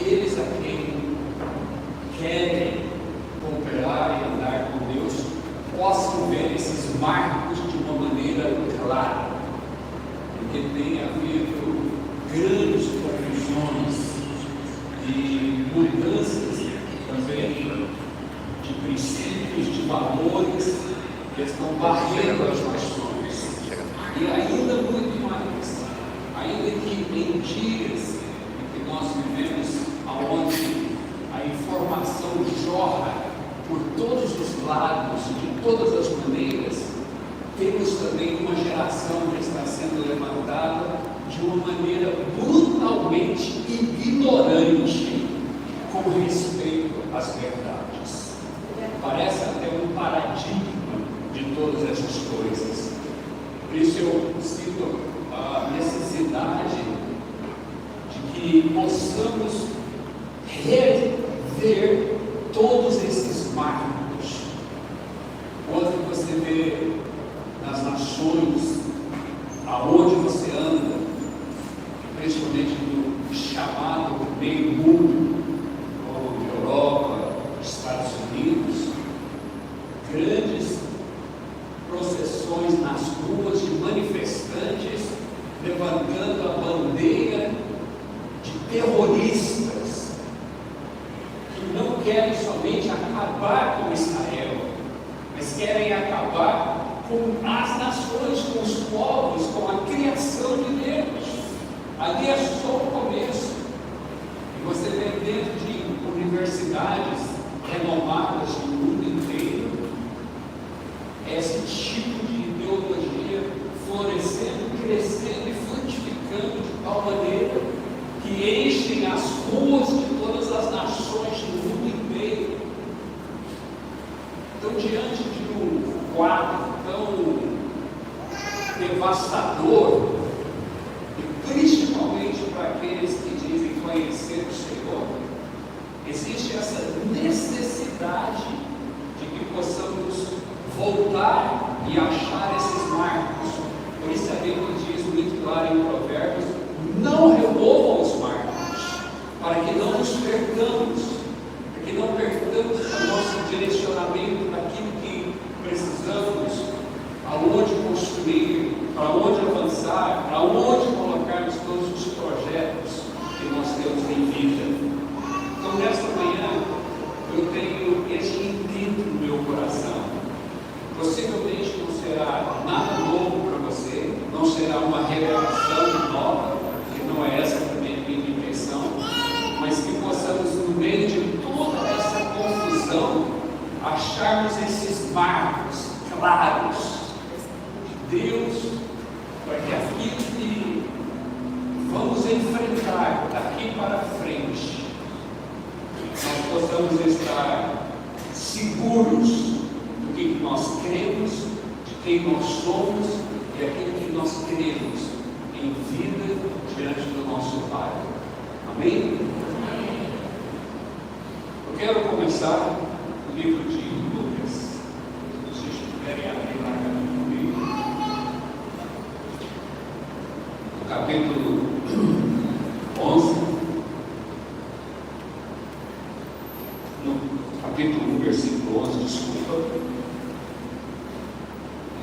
aqueles a quem querem cooperar e andar com Deus possam ver esses marcos de uma maneira clara, porque tem havido grandes confusões de mudanças também de princípios, de valores que estão barrendo as nações. E ainda muito mais, ainda que em dias em que nós vivemos, onde a informação jorra por todos os lados, de todas as maneiras, temos também uma geração que está sendo levantada de uma maneira brutalmente ignorante com respeito às verdades. Parece até um paradigma de todas essas coisas. Por isso eu sinto a necessidade de que possamos rever todos esses marcos. Quando você vê nas nações, aonde você anda, principalmente no chamado meio mundo, como Europa, Estados Unidos, grandes processões nas ruas de manifestantes levantando a bandeira de terroristas que não querem somente acabar com Israel, mas querem acabar com as nações, com os povos, com a criação de Deus. Ali é só o começo. E você vê dentro de universidades renomadas no mundo inteiro esse tipo de ideologia florescendo, crescendo e frutificando de tal maneira que enchem as ruas de todas as nações do mundo inteiro. Então, diante de um quadro tão devastador, e principalmente para aqueles que dizem conhecer o Senhor, existe essa necessidade de que possamos voltar e achar esses marcos. Por isso a Bíblia diz muito claro em Provérbios: não removam os marcos, para que não nos percamos, para que não percamos o nosso direcionamento daquilo que precisamos, aonde construir, para onde avançar, para onde colocarmos todos os projetos que nós temos em vida. Então, nesta manhã, eu tenho esse intuito no meu coração. Possivelmente não será nada novo para você, não será uma revelação nova, que não é essa também a minha intenção, mas que possamos, no meio de toda essa confusão, acharmos esses marcos claros de Deus, para que aquilo que vamos enfrentar daqui para frente, nós possamos estar seguros do que nós cremos, de quem nós somos e aquilo que nós queremos em vida diante do nosso Pai. Amém? Eu quero começar o livro de Lucas. Se vocês estiverem abrir lá comigo, no capítulo 11, no capítulo 1, versículo 11, desculpa.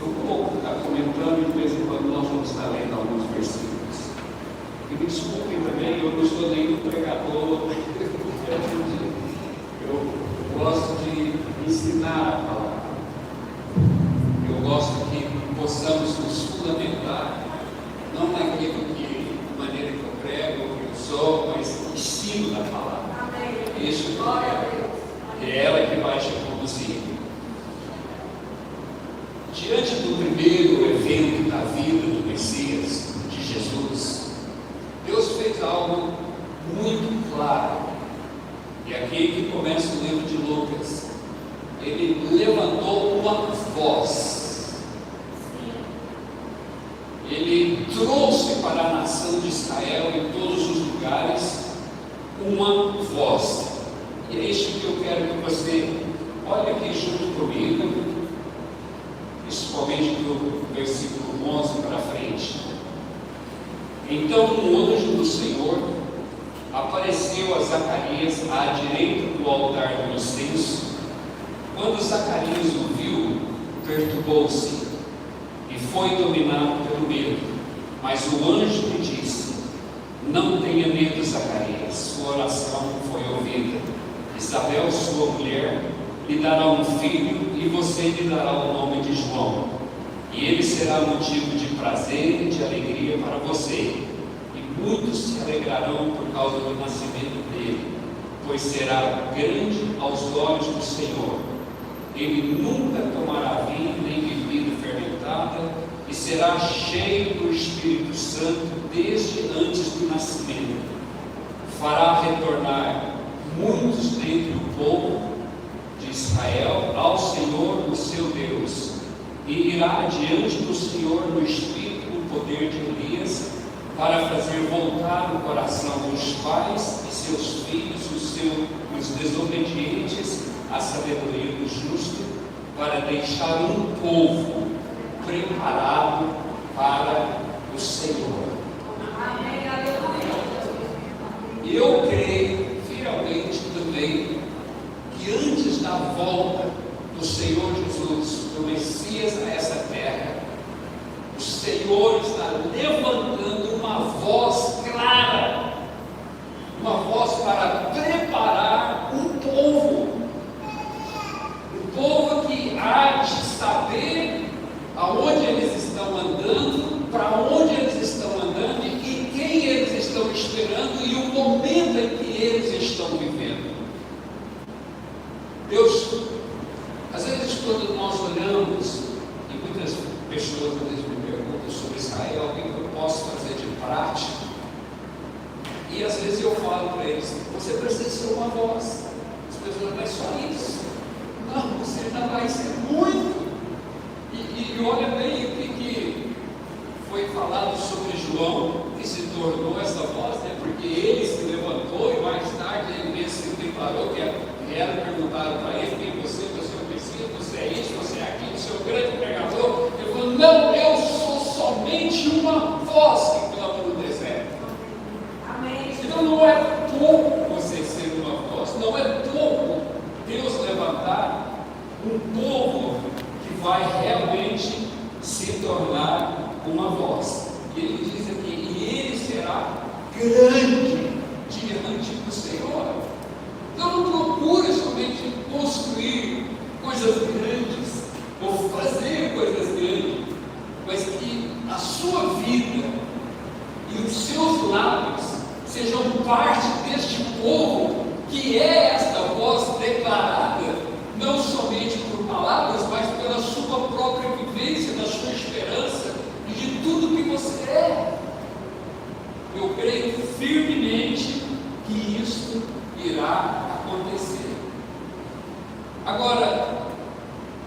Eu vou estar comentando e de vez em quando nós vamos estar lendo alguns versículos. E me desculpem também, eu não estou nenhum pregador. Eu gosto de ensinar a palavra. Eu gosto que possamos nos fundamentar, não naquilo que, da maneira que eu prego, que eu sou, mas ensino da palavra. Isso é ela que vai te conduzir. Diante do primeiro evento da vida do Messias, de Jesus, Deus fez algo muito claro. E aqui que começa o livro de Lucas. Ele levantou uma voz. Ele trouxe para a nação de Israel, em todos os lugares, uma voz. E é isso que eu quero que você olhe aqui junto comigo, principalmente do versículo 11 para frente. Então um anjo do Senhor apareceu a Zacarias à direita do altar do incenso. Quando Zacarias o viu, perturbou-se e foi dominado pelo medo. Mas o anjo lhe disse: não tenha medo, Zacarias, sua oração foi ouvida. Isabel, sua mulher, lhe dará um filho e você lhe dará o nome de João. E ele será motivo de prazer e de alegria para você. E muitos se alegrarão por causa do nascimento dele, pois será grande aos olhos do Senhor. Ele nunca tomará vinho nem bebida fermentada e será cheio do Espírito Santo desde antes do nascimento. Fará retornar muitos dentre o povo de Israel ao Senhor, o seu Deus, e irá diante do Senhor no espírito e no poder de Elias, para fazer voltar o coração dos pais e seus filhos, os desobedientes, à sabedoria do justo, para deixar um povo preparado para o Senhor. Eu creio fielmente também que antes da volta do Senhor Jesus, do Messias a essa terra, o Senhor está levantando uma voz clara, uma voz para preparar um povo que há de saber aonde eles estão andando, para onde eles estão andando e quem eles estão esperando e o momento em que eles estão vivendo. Deus, às vezes quando nós olhamos, e muitas pessoas às vezes me perguntam sobre Israel, o que eu posso fazer de prático, e às vezes eu falo para eles: você precisa ser uma voz. As pessoas, mas só isso? Não, você ainda vai ser muito. E olha bem o que foi falado sobre João, que se tornou essa voz, né? Porque ele se levantou e mais tarde ele mesmo se declarou que era, perguntaram para ele: quem você é o Messias, você é isso, você é aquilo, você é o grande pregador. Ele falou: não, eu sou somente uma voz que clama no deserto. Amém. Então não é pouco você ser uma voz, não é pouco Deus levantar um povo que vai realmente se tornar uma voz. E ele diz aqui: e ele será grande diante do Senhor. Então não procure somente construir coisas grandes ou fazer coisas grandes, mas que a sua vida e os seus lábios sejam parte deste povo que é esta voz declarada, não somente por palavras, mas pela sua própria vivência, da sua esperança e de tudo que você é. Eu creio firmemente que isso irá acontecer. Agora,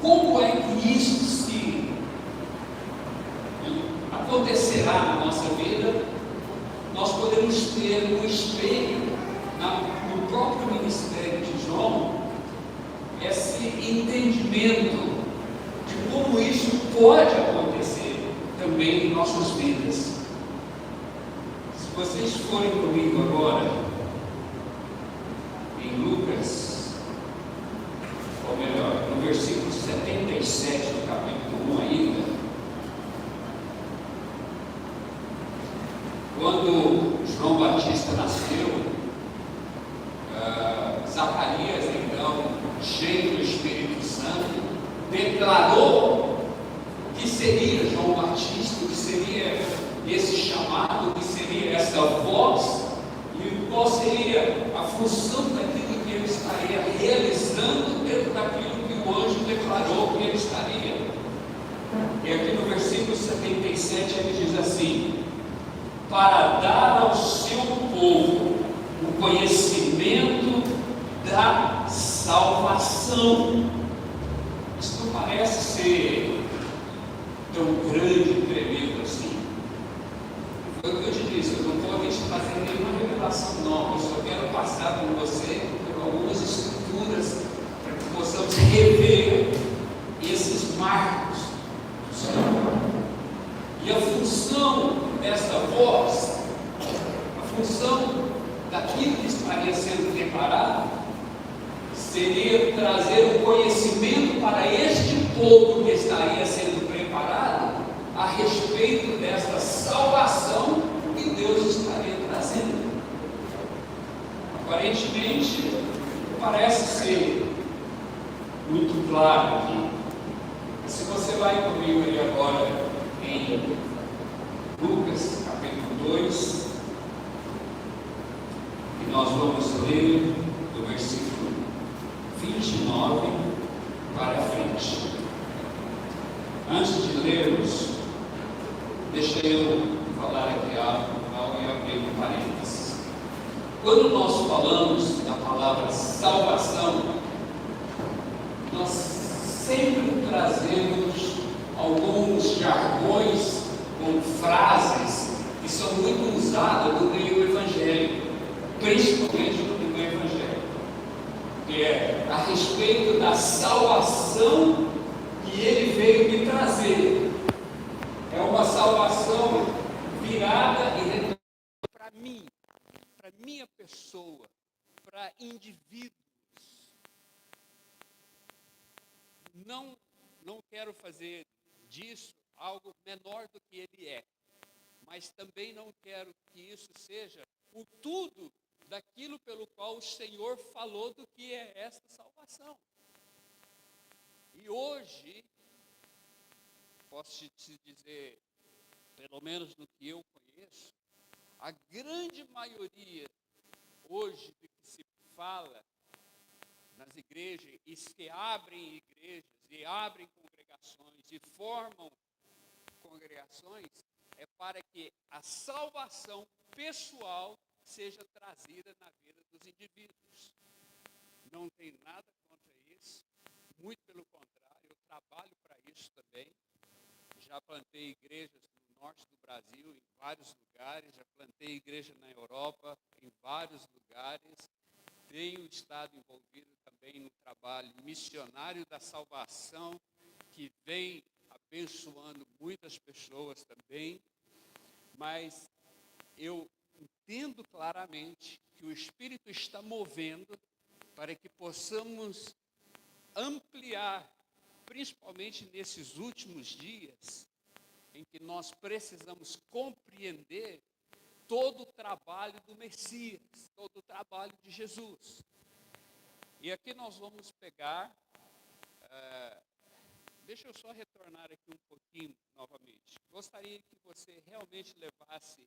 como é que isso se acontecerá na nossa vida? Nós podemos ter um espelho no próprio ministério de João, esse entendimento de como isso pode acontecer também em nossas vidas. Se vocês forem comigo agora em Lucas, ou melhor, no versículo 77 do capítulo 1 ainda, quando João Batista nasceu, Zacarias, então, cheio do Espírito Santo, declarou que seria João Batista, que seria esse chamado, que seria essa voz, e qual seria a função daquilo que ele estaria realizando dentro daquilo que o anjo declarou que ele estaria. E aqui no versículo 77 ele diz assim: para dar ao seu povo o conhecimento da salvação. Isso não parece ser tão grande e tremendo assim. Foi o que eu te disse, eu não estou aqui te fazendo nenhuma revelação nova, eu só quero passar com você por algumas escrituras para que possamos rever esses marcos do Senhor. E a função desta voz, a função daquilo aquilo que estaria sendo preparado seria trazer o conhecimento para este povo que estaria sendo preparado a respeito desta salvação que Deus estaria trazendo. Aparentemente, parece ser muito claro aqui. Se você vai comigo ali agora em Lucas, capítulo 2, e nós vamos ler do versículo 29 para frente. Antes de lermos, deixa eu falar aqui algo e abrir um parênteses. Quando nós falamos da palavra salvação, nós sempre trazemos alguns jargões ou frases que são muito usadas no meio evangélico, principalmente no meio evangélico, que é a respeito da salvação que ele veio me trazer. É uma salvação virada e retornada para mim, para minha pessoa, para indivíduos. Não quero fazer disso algo menor do que ele é, mas também não quero que isso seja o tudo daquilo pelo qual o Senhor falou do que é esta salvação. E hoje, posso te dizer, pelo menos no que eu conheço, a grande maioria hoje do que se fala nas igrejas, e que abrem igrejas, e abrem congregações, e formam congregações, é para que a salvação pessoal seja trazida na vida dos indivíduos. Não tem nada contra isso, muito pelo contrário, eu trabalho para isso também. Já plantei igrejas no norte do Brasil, em vários lugares, já plantei igreja na Europa, em vários lugares. Tenho estado envolvido também no trabalho missionário da salvação, que vem abençoando muitas pessoas também, mas eu entendo claramente que o Espírito está movendo para que possamos ampliar, principalmente nesses últimos dias, em que nós precisamos compreender todo o trabalho do Messias, todo o trabalho de Jesus. E aqui nós vamos pegar, deixa eu só retornar aqui um pouquinho novamente. Gostaria que você realmente levasse,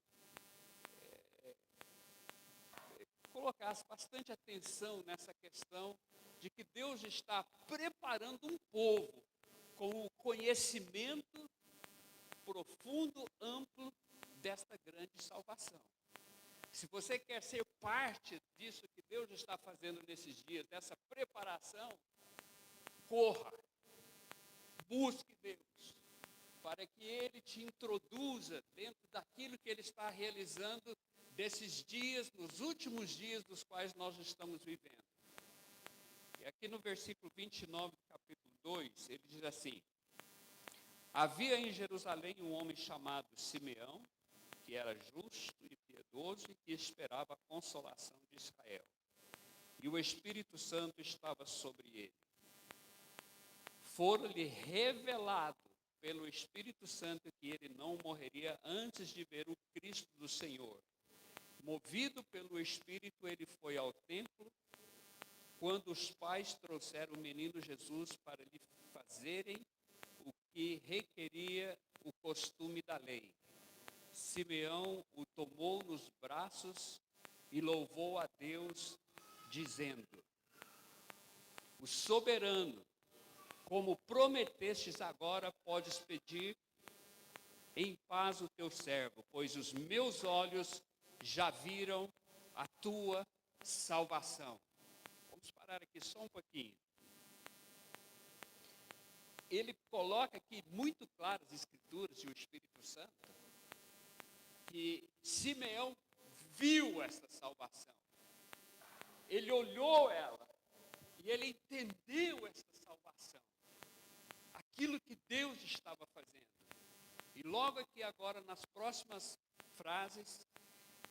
colocasse bastante atenção nessa questão de que Deus está preparando um povo com o conhecimento profundo, amplo desta grande salvação. Se você quer ser parte disso que Deus está fazendo nesses dias, dessa preparação, corra, busque Deus, para que Ele te introduza dentro daquilo que Ele está realizando desses dias, nos últimos dias dos quais nós estamos vivendo. E aqui no versículo 29 do capítulo 2, ele diz assim: havia em Jerusalém um homem chamado Simeão, que era justo e piedoso e que esperava a consolação de Israel. E o Espírito Santo estava sobre ele. Fora-lhe revelado pelo Espírito Santo que ele não morreria antes de ver o Cristo do Senhor. Movido pelo Espírito, ele foi ao templo, quando os pais trouxeram o menino Jesus para lhe fazerem o que requeria o costume da lei. Simeão o tomou nos braços e louvou a Deus, dizendo: o soberano, como prometestes agora, podes pedir em paz o teu servo, pois os meus olhos já viram a tua salvação. Vamos parar aqui só um pouquinho. Ele coloca aqui muito claro as Escrituras e o Espírito Santo, que Simeão viu essa salvação. Ele olhou ela e ele entendeu essa salvação. Aquilo que Deus estava fazendo. E logo aqui agora, nas próximas frases,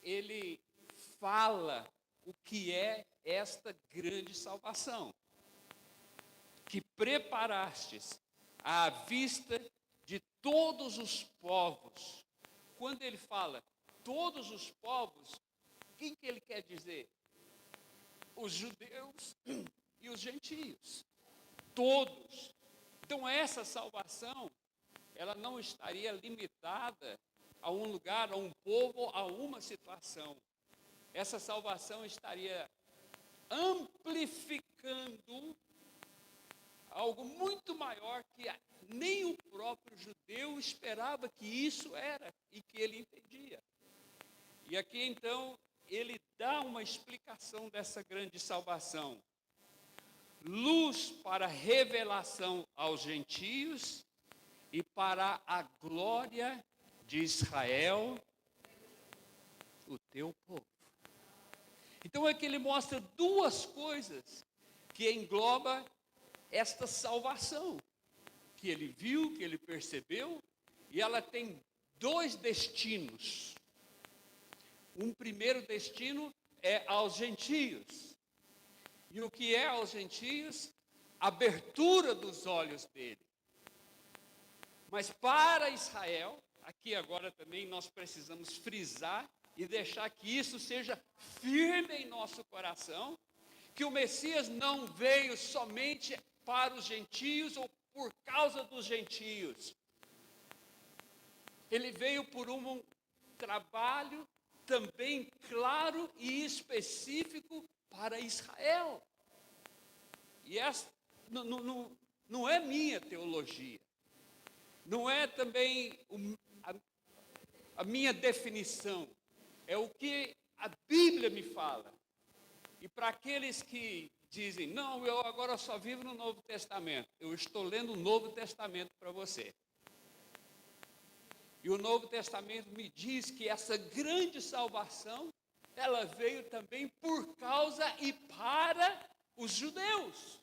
ele fala o que é esta grande salvação, que preparastes à vista de todos os povos. Quando ele fala todos os povos, quem que ele quer dizer? Os judeus e os gentios, todos. Então essa salvação, ela não estaria limitada a um lugar, a um povo, a uma situação. Essa salvação estaria amplificando algo muito maior que nem o próprio judeu esperava que isso era e que ele entendia. E aqui então ele dá uma explicação dessa grande salvação. Luz para revelação aos gentios e para a glória de Israel, o teu povo. Então é que ele mostra duas coisas que engloba esta salvação, que ele viu, que ele percebeu, e ela tem dois destinos. Um primeiro destino é aos gentios. E o que é aos gentios? Abertura dos olhos dele. Mas para Israel, aqui agora também nós precisamos frisar e deixar que isso seja firme em nosso coração, que o Messias não veio somente para os gentios ou por causa dos gentios. Ele veio por um trabalho também claro e específico para Israel. E essa não é minha teologia, não é também a minha definição, é o que a Bíblia me fala. E para aqueles que dizem, não, eu agora só vivo no Novo Testamento, eu estou lendo o Novo Testamento para você. E o Novo Testamento me diz que essa grande salvação, ela veio também por causa e para os judeus.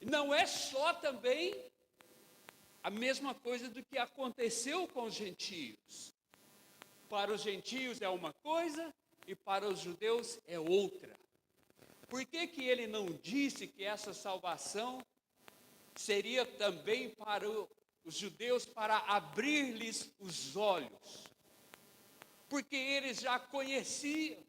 Não é só também a mesma coisa do que aconteceu com os gentios. Para os gentios é uma coisa e para os judeus é outra. Por que que ele não disse que essa salvação seria também para os judeus, para abrir-lhes os olhos? Porque eles já conheciam,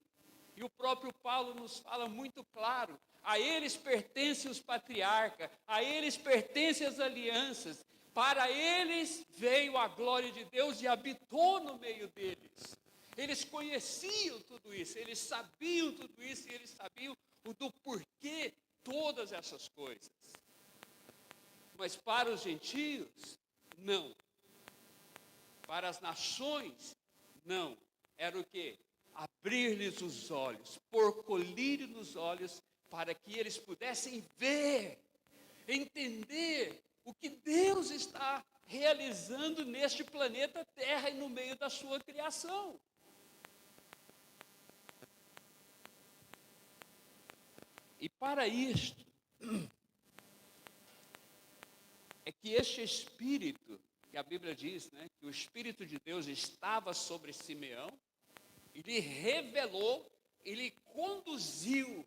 e o próprio Paulo nos fala muito claro, a eles pertencem os patriarcas, a eles pertencem as alianças, para eles veio a glória de Deus e habitou no meio deles. Eles conheciam tudo isso, eles sabiam tudo isso, e eles sabiam do porquê todas essas coisas. Mas para os gentios, não. Para as nações, não. Era o quê? Abrir-lhes os olhos, pôr colírio nos olhos, para que eles pudessem ver, entender o que Deus está realizando neste planeta Terra e no meio da sua criação. E para isto, é que este Espírito, que a Bíblia diz, né, que o Espírito de Deus estava sobre Simeão, ele revelou, ele conduziu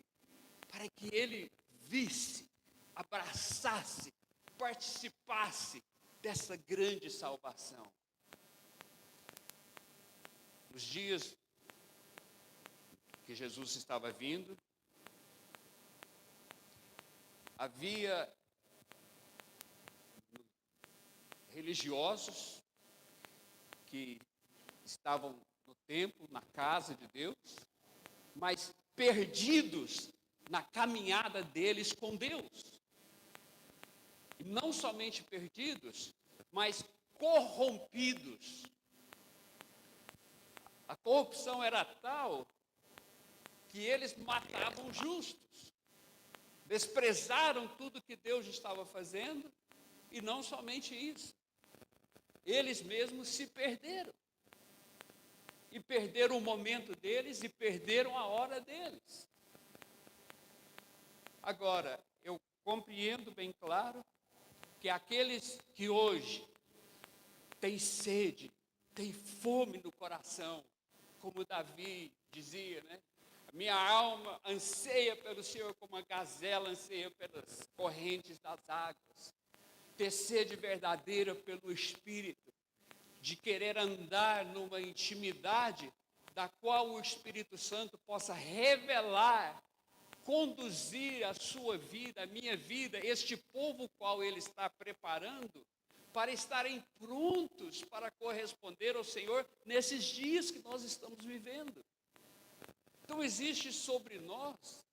para que ele visse, abraçasse, participasse dessa grande salvação. Nos dias que Jesus estava vindo, havia religiosos que estavam no templo, na casa de Deus, mas perdidos na caminhada deles com Deus. E não somente perdidos, mas corrompidos. A corrupção era tal que eles matavam justos, desprezaram tudo que Deus estava fazendo, e não somente isso, eles mesmos se perderam. E perderam o momento deles e perderam a hora deles. Agora, eu compreendo bem claro que aqueles que hoje têm sede, têm fome no coração, como Davi dizia, né? Minha alma anseia pelo Senhor como a gazela anseia pelas correntes das águas. Ter sede verdadeira pelo Espírito, de querer andar numa intimidade da qual o Espírito Santo possa revelar, conduzir a sua vida, a minha vida, este povo qual Ele está preparando, para estarem prontos para corresponder ao Senhor nesses dias que nós estamos vivendo. Então existe sobre nós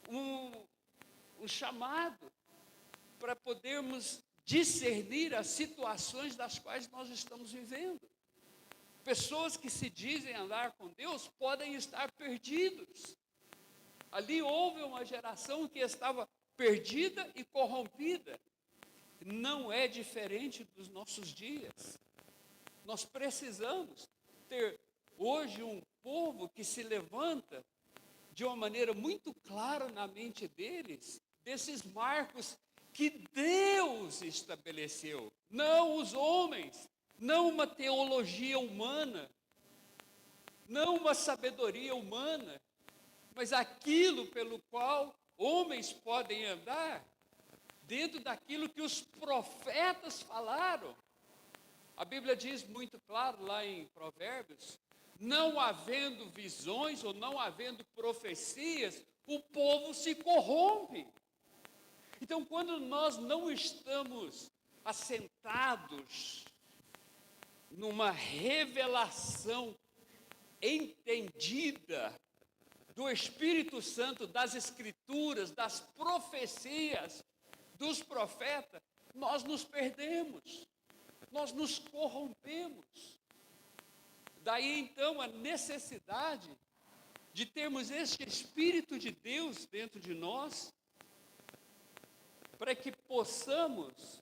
um chamado para podermos discernir as situações das quais nós estamos vivendo. Pessoas que se dizem andar com Deus podem estar perdidos. Ali houve uma geração que estava perdida e corrompida. Não é diferente dos nossos dias. Nós precisamos ter hoje um povo que se levanta de uma maneira muito clara na mente deles, desses marcos que Deus estabeleceu, não os homens, não uma teologia humana, não uma sabedoria humana, mas aquilo pelo qual homens podem andar, dentro daquilo que os profetas falaram. A Bíblia diz muito claro lá em Provérbios, não havendo visões ou não havendo profecias, o povo se corrompe. Então, quando nós não estamos assentados numa revelação entendida do Espírito Santo, das Escrituras, das profecias dos profetas, nós nos perdemos, nós nos corrompemos. Daí então a necessidade de termos este Espírito de Deus dentro de nós, para que possamos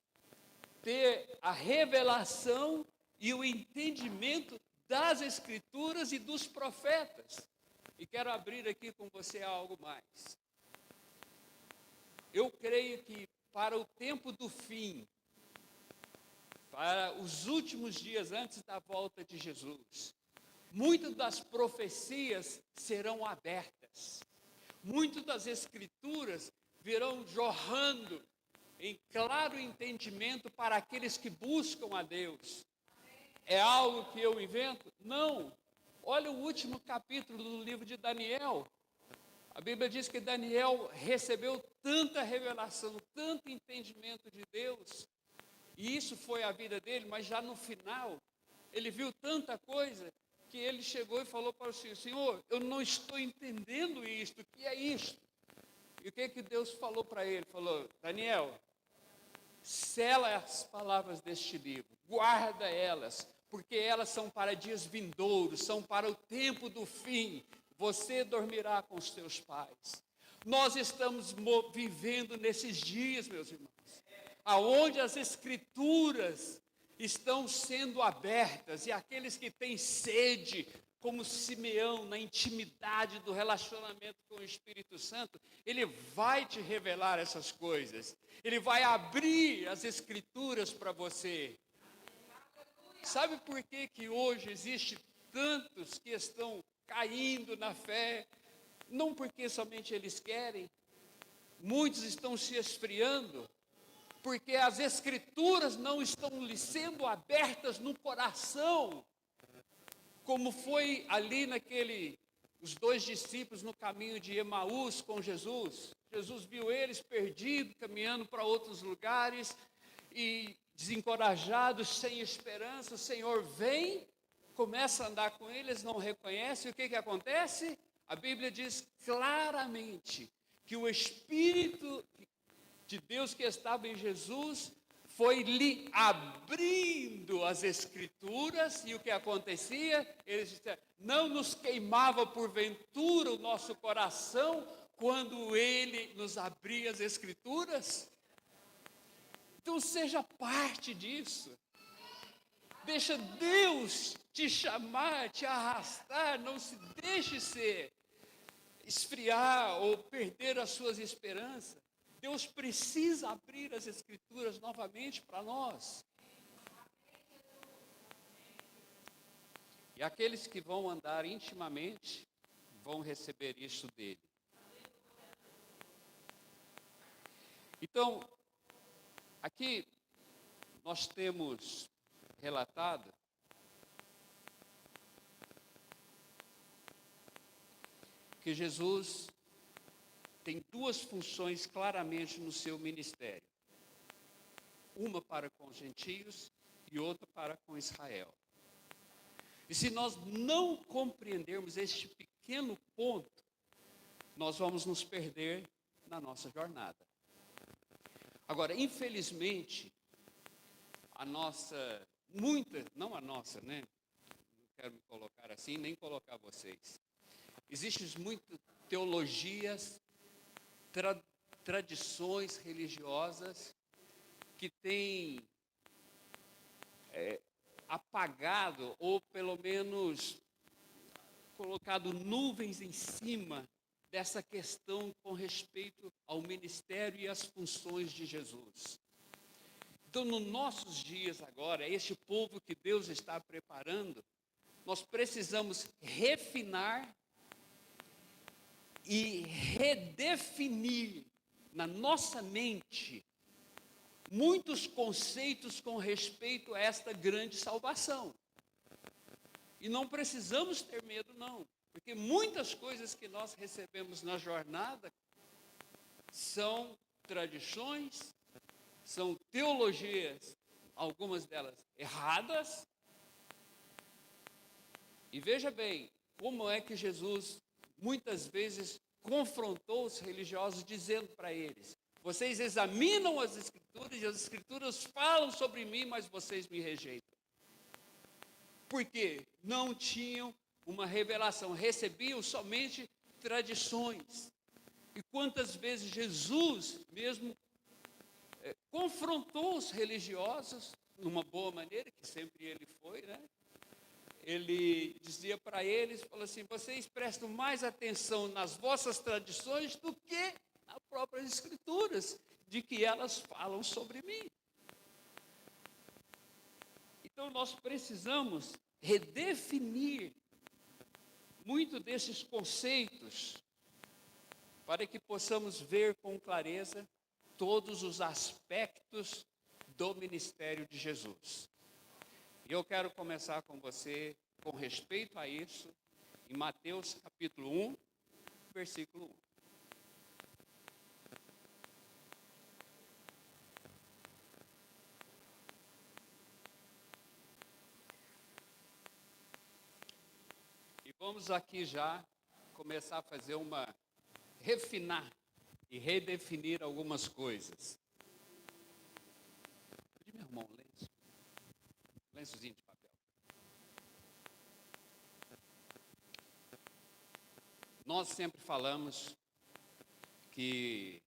ter a revelação e o entendimento das Escrituras e dos profetas. E quero abrir aqui com você algo mais. Eu creio que para o tempo do fim, para os últimos dias antes da volta de Jesus, muitas das profecias serão abertas, muitas das Escrituras virão jorrando em claro entendimento para aqueles que buscam a Deus. É algo que eu invento? Não. Olha o último capítulo do livro de Daniel. A Bíblia diz que Daniel recebeu tanta revelação, tanto entendimento de Deus, e isso foi a vida dele, mas já no final, ele viu tanta coisa, que ele chegou e falou para o Senhor, Senhor, eu não estou entendendo isto, o que é isto? E o que Deus falou para ele? Falou, Daniel, sela as palavras deste livro, guarda elas, porque elas são para dias vindouros, são para o tempo do fim, você dormirá com os teus pais. Nós estamos vivendo nesses dias, meus irmãos, aonde as Escrituras estão sendo abertas, e aqueles que têm sede, como Simeão, na intimidade do relacionamento com o Espírito Santo, ele vai te revelar essas coisas, ele vai abrir as Escrituras para você. Sabe por que hoje existe tantos que estão caindo na fé? Não porque somente eles querem, muitos estão se esfriando, porque as Escrituras não estão lhe sendo abertas no coração, como foi ali os dois discípulos no caminho de Emaús com Jesus. Jesus viu eles perdidos, caminhando para outros lugares, e desencorajados, sem esperança, o Senhor vem, começa a andar com eles, não reconhece, e o que acontece? A Bíblia diz claramente que o Espírito de Deus que estava em Jesus foi lhe abrindo as Escrituras, e o que acontecia? Eles disseram, não nos queimava porventura o nosso coração quando Ele nos abria as Escrituras? Então seja parte disso, deixa Deus te chamar, te arrastar, não se deixe esfriar ou perder as suas esperanças. Deus precisa abrir as Escrituras novamente para nós. E aqueles que vão andar intimamente, vão receber isso dele. Então, aqui nós temos relatado que Jesus tem duas funções claramente no seu ministério. Uma para com os gentios e outra para com Israel. E se nós não compreendermos este pequeno ponto, nós vamos nos perder na nossa jornada. Agora, infelizmente, não a nossa, né? Não quero me colocar assim, nem colocar vocês. Existem muitas teologias, tradições religiosas que têm apagado, ou pelo menos colocado nuvens em cima dessa questão com respeito ao ministério e às funções de Jesus. Então, nos nossos dias agora, este povo que Deus está preparando, nós precisamos refinar e redefinir na nossa mente muitos conceitos com respeito a esta grande salvação. E não precisamos ter medo, não, porque muitas coisas que nós recebemos na jornada são tradições, são teologias, algumas delas erradas. E veja bem, como é que Jesus muitas vezes confrontou os religiosos dizendo para eles: vocês examinam as Escrituras e as Escrituras falam sobre mim, mas vocês me rejeitam. Porque não tinham uma revelação, recebiam somente tradições. E quantas vezes Jesus mesmo confrontou os religiosos, numa boa maneira, que sempre ele foi, né? Ele dizia para eles, falou assim: vocês prestam mais atenção nas vossas tradições do que nas próprias Escrituras, de que elas falam sobre mim. Então nós precisamos redefinir muito desses conceitos para que possamos ver com clareza todos os aspectos do ministério de Jesus. E eu quero começar com você, com respeito a isso, em Mateus capítulo 1, versículo 1. E vamos aqui já começar a fazer refinar e redefinir algumas coisas. Pedi meu irmão, lençozinho de papel. Nós sempre falamos que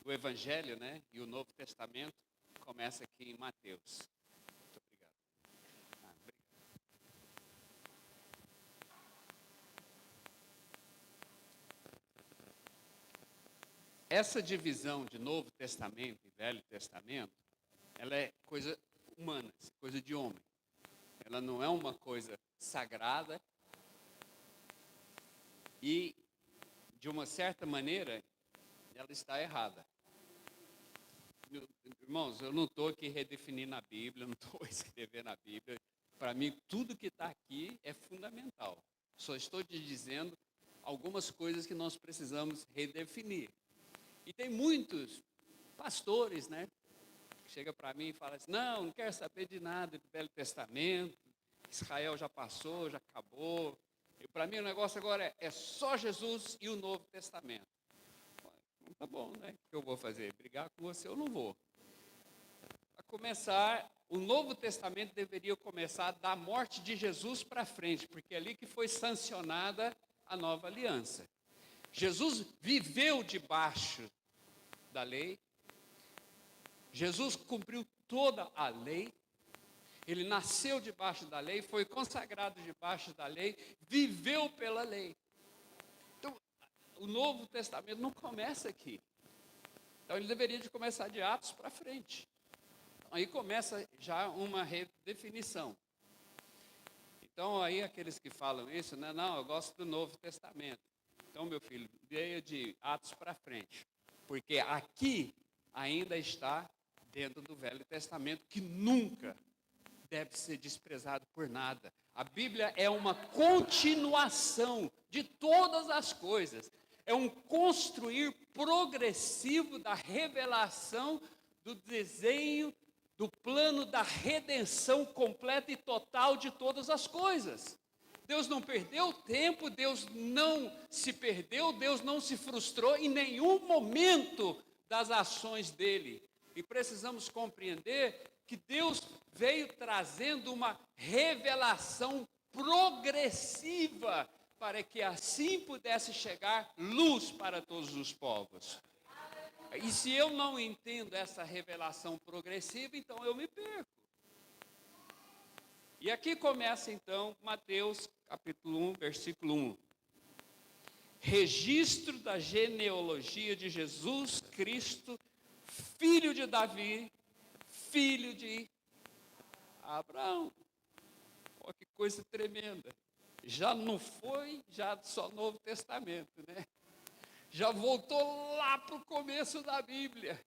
o Evangelho, né, e o Novo Testamento começa aqui em Mateus. Muito obrigado. Obrigado. Essa divisão de Novo Testamento e Velho Testamento, ela é coisa humana, coisa de homem. Ela não é uma coisa sagrada e, de uma certa maneira, ela está errada. Irmãos, eu não estou aqui redefinindo a Bíblia, não estou escrevendo a Bíblia. Para mim, tudo que está aqui é fundamental. Só estou te dizendo algumas coisas que nós precisamos redefinir. E tem muitos pastores, né, que chegam para mim e falam assim: não quero saber de nada do Velho Testamento, Israel já passou, já acabou. E para mim o negócio agora é só Jesus e o Novo Testamento. Tá bom, né? O que eu vou fazer? Brigar com você eu não vou. Para começar, o Novo Testamento deveria começar da morte de Jesus para frente, porque é ali que foi sancionada a nova aliança. Jesus viveu debaixo da lei, Jesus cumpriu toda a lei, ele nasceu debaixo da lei, foi consagrado debaixo da lei, viveu pela lei. Então, o Novo Testamento não começa aqui. Então, ele deveria de começar de Atos para frente. Aí começa já uma redefinição. Então, aí aqueles que falam isso, né? Não, eu gosto do Novo Testamento. Então, meu filho, leia de Atos para frente. Porque aqui ainda está dentro do Velho Testamento, que nunca deve ser desprezado por nada. A Bíblia é uma continuação de todas as coisas. É um construir progressivo da revelação do desenho, do plano da redenção completa e total de todas as coisas. Deus não perdeu tempo, Deus não se perdeu, Deus não se frustrou em nenhum momento das ações dele. E precisamos compreender que Deus veio trazendo uma revelação progressiva para que assim pudesse chegar luz para todos os povos. E se eu não entendo essa revelação progressiva, então eu me perco. E aqui começa então Mateus capítulo 1, versículo 1. Registro da genealogia de Jesus Cristo, filho de Davi, filho de Abraão. Olha que coisa tremenda. Já não foi, já só Novo Testamento, né? Já voltou lá para o começo da Bíblia.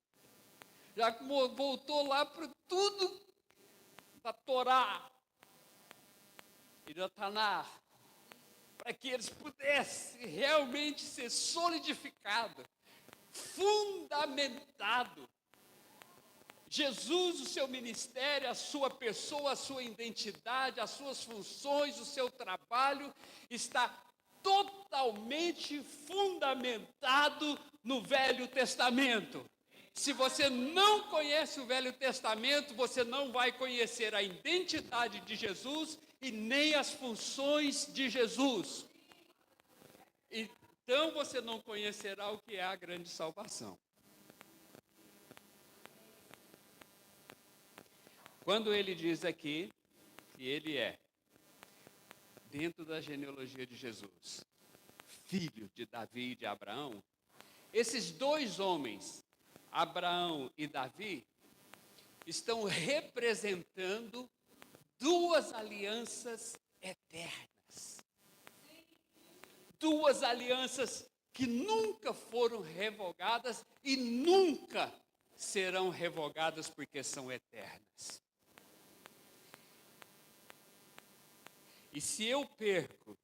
Já voltou lá para tudo da Torá e da Taná, para que eles pudessem realmente ser solidificados, fundamentados. Jesus, o seu ministério, a sua pessoa, a sua identidade, as suas funções, o seu trabalho está totalmente fundamentado no Velho Testamento. Se você não conhece o Velho Testamento, você não vai conhecer a identidade de Jesus e nem as funções de Jesus. Então você não conhecerá o que é a grande salvação. Quando ele diz aqui que ele é, dentro da genealogia de Jesus, filho de Davi e de Abraão, esses dois homens, Abraão e Davi, estão representando duas alianças eternas. Duas alianças que nunca foram revogadas e nunca serão revogadas porque são eternas. E se eu perco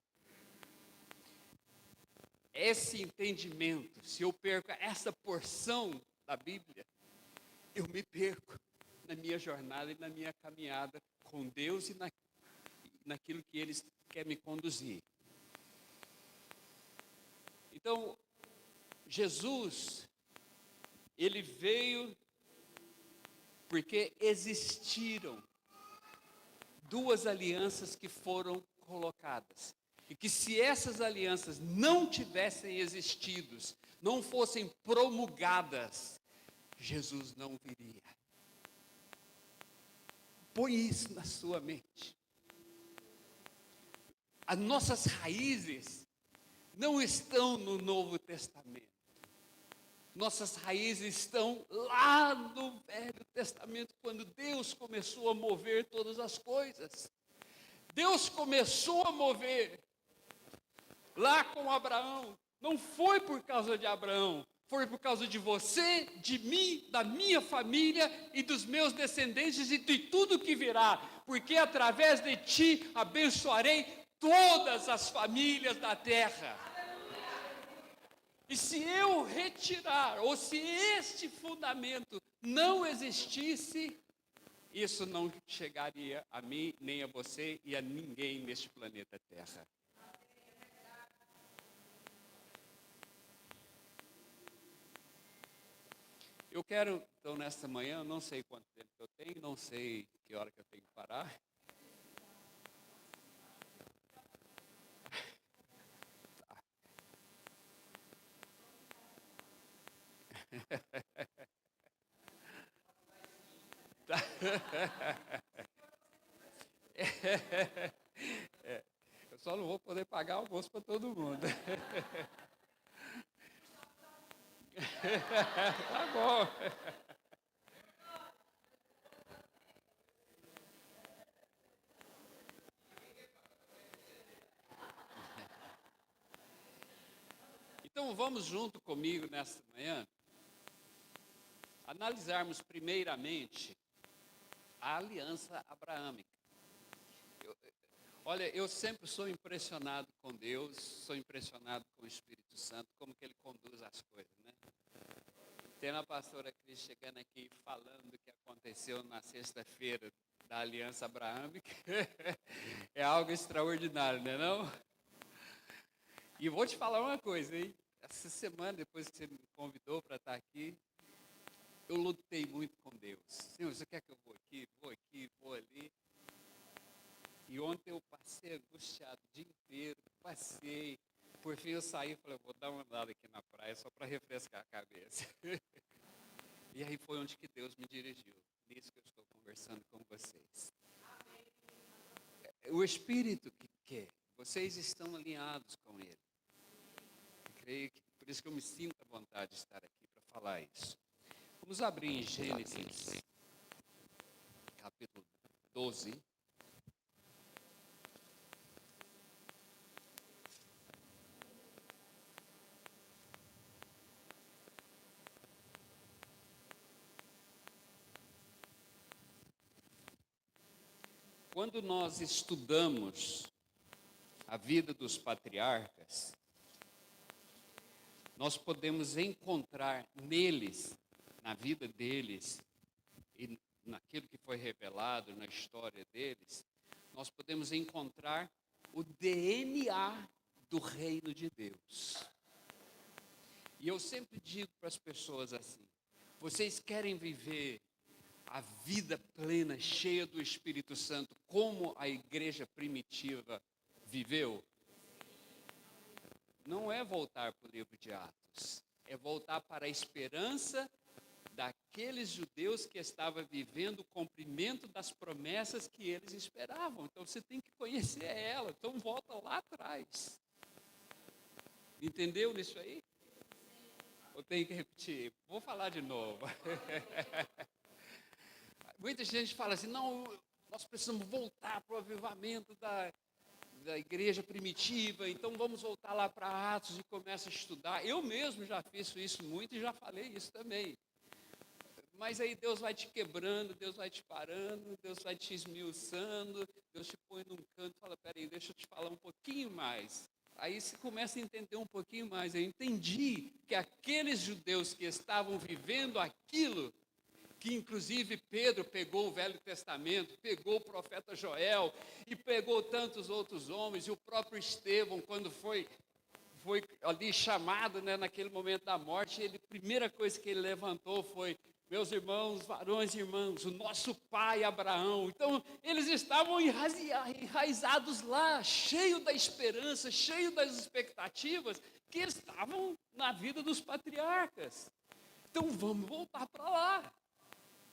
esse entendimento, se eu perco essa porção da Bíblia, eu me perco na minha jornada e na minha caminhada com Deus e naquilo que Ele quer me conduzir. Então, Jesus, Ele veio porque existiram duas alianças que foram colocadas. E que se essas alianças não tivessem existido, não fossem promulgadas, Jesus não viria. Põe isso na sua mente. As nossas raízes não estão no Novo Testamento. Nossas raízes estão lá no Velho Testamento, quando Deus começou a mover todas as coisas. Deus começou a mover lá com Abraão. Não foi por causa de Abraão, foi por causa de você, de mim, da minha família e dos meus descendentes e de tudo que virá. Porque através de ti abençoarei todas as famílias da terra. E se eu retirar, ou se este fundamento não existisse, isso não chegaria a mim, nem a você e a ninguém neste planeta Terra. Eu quero, então, nesta manhã, não sei quanto tempo eu tenho, não sei que hora que eu tenho que parar. Eu só não vou poder pagar almoço para todo mundo. Tá bom. Então vamos junto comigo nesta manhã analisarmos primeiramente a aliança abraâmica. Olha, eu sempre sou impressionado com Deus, sou impressionado com o Espírito Santo, como que Ele conduz as coisas, né? Tendo a pastora Cris chegando aqui falando do que aconteceu na sexta-feira da aliança abraâmica, é algo extraordinário, não é não? E vou te falar uma coisa, hein? Essa semana, depois que você me convidou para estar aqui, eu lutei muito com Deus. Senhor, você quer que eu vou aqui, vou ali? E ontem eu passei angustiado o dia inteiro, passei. Por fim eu saí e falei, vou dar uma andada aqui na praia só para refrescar a cabeça. E aí foi onde que Deus me dirigiu. Nisso que eu estou conversando com vocês. O Espírito que quer, vocês estão alinhados com Ele. Eu creio que, por isso que eu me sinto à vontade de estar aqui para falar isso. Vamos abrir em Gênesis, capítulo 12. Quando nós estudamos a vida dos patriarcas, nós podemos encontrar neles, na vida deles, e naquilo que foi revelado na história deles, nós podemos encontrar o DNA do reino de Deus. E eu sempre digo para as pessoas assim, vocês querem viver a vida plena, cheia do Espírito Santo, como a igreja primitiva viveu? Não é voltar para o livro de Atos, é voltar para a esperança daqueles judeus que estavam vivendo o cumprimento das promessas que eles esperavam. Então você tem que conhecer ela, então volta lá atrás. Entendeu nisso aí? Eu tenho que repetir, vou falar de novo. Muita gente fala assim, não, nós precisamos voltar para o avivamento da igreja primitiva, então vamos voltar lá para Atos e começa a estudar. Eu mesmo já fiz isso muito e já falei isso também. Mas aí Deus vai te quebrando, Deus vai te parando, Deus vai te esmiuçando, Deus te põe num canto e fala, peraí, deixa eu te falar um pouquinho mais. Aí você começa a entender um pouquinho mais. Eu entendi que aqueles judeus que estavam vivendo aquilo, que inclusive Pedro pegou o Velho Testamento, pegou o profeta Joel e pegou tantos outros homens, e o próprio Estevão, quando foi ali chamado, né, naquele momento da morte, a primeira coisa que ele levantou foi, meus irmãos, varões e irmãs, o nosso pai Abraão. Então, eles estavam enraizados lá, cheio da esperança, cheio das expectativas, que estavam na vida dos patriarcas. Então, vamos voltar para lá.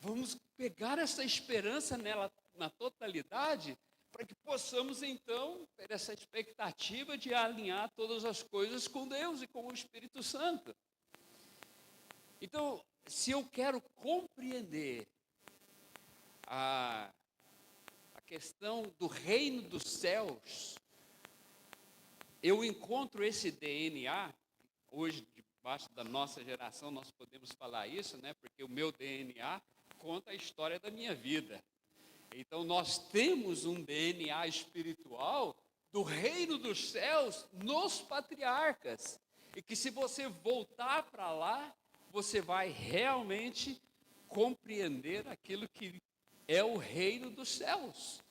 Vamos pegar essa esperança nela na totalidade, para que possamos então ter essa expectativa de alinhar todas as coisas com Deus e com o Espírito Santo. Então, se eu quero compreender a questão do reino dos céus, eu encontro esse DNA, hoje debaixo da nossa geração nós podemos falar isso, né? Porque o meu DNA conta a história da minha vida. Então nós temos um DNA espiritual do reino dos céus nos patriarcas. E que se você voltar para lá, você vai realmente compreender aquilo que é o reino dos céus.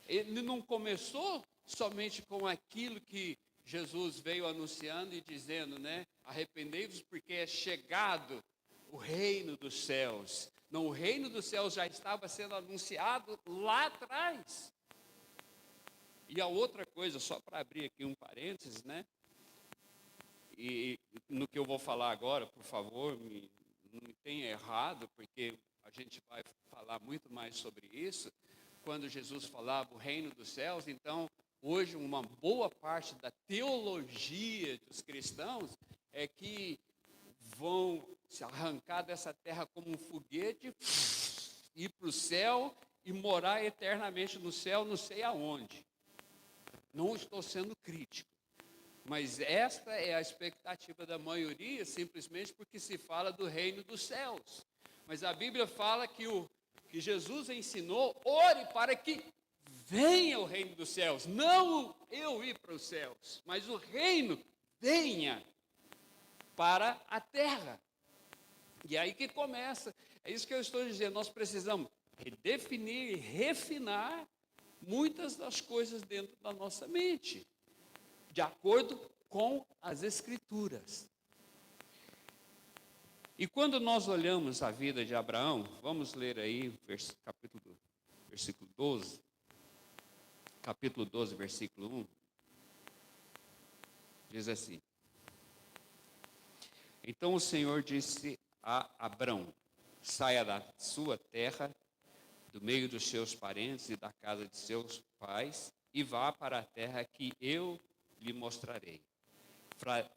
Ele não começou somente com aquilo que Jesus veio anunciando e dizendo, né? Arrependei-vos porque é chegado o reino dos céus. Não, o reino dos céus já estava sendo anunciado lá atrás. E a outra coisa, só para abrir aqui um parênteses, né? E no que eu vou falar agora, por favor, não me tenha errado, porque a gente vai falar muito mais sobre isso. Quando Jesus falava o reino dos céus, então, hoje uma boa parte da teologia dos cristãos é que vão se arrancar dessa terra como um foguete, ir para o céu e morar eternamente no céu, não sei aonde. Não estou sendo crítico, Mas esta é a expectativa da maioria, simplesmente porque se fala do reino dos céus. Mas a Bíblia fala que Jesus ensinou, ore para que venha o reino dos céus. Não eu ir para os céus, mas o reino venha para a terra. E aí que começa, é isso que eu estou dizendo, nós precisamos redefinir e refinar muitas das coisas dentro da nossa mente, de acordo com as Escrituras. E quando nós olhamos a vida de Abraão, vamos ler aí versículo 12, capítulo 12, versículo 1, diz assim: Então o Senhor disse a Abrão: saia da sua terra, do meio dos seus parentes e da casa de seus pais, e vá para a terra que eu lhe mostrarei.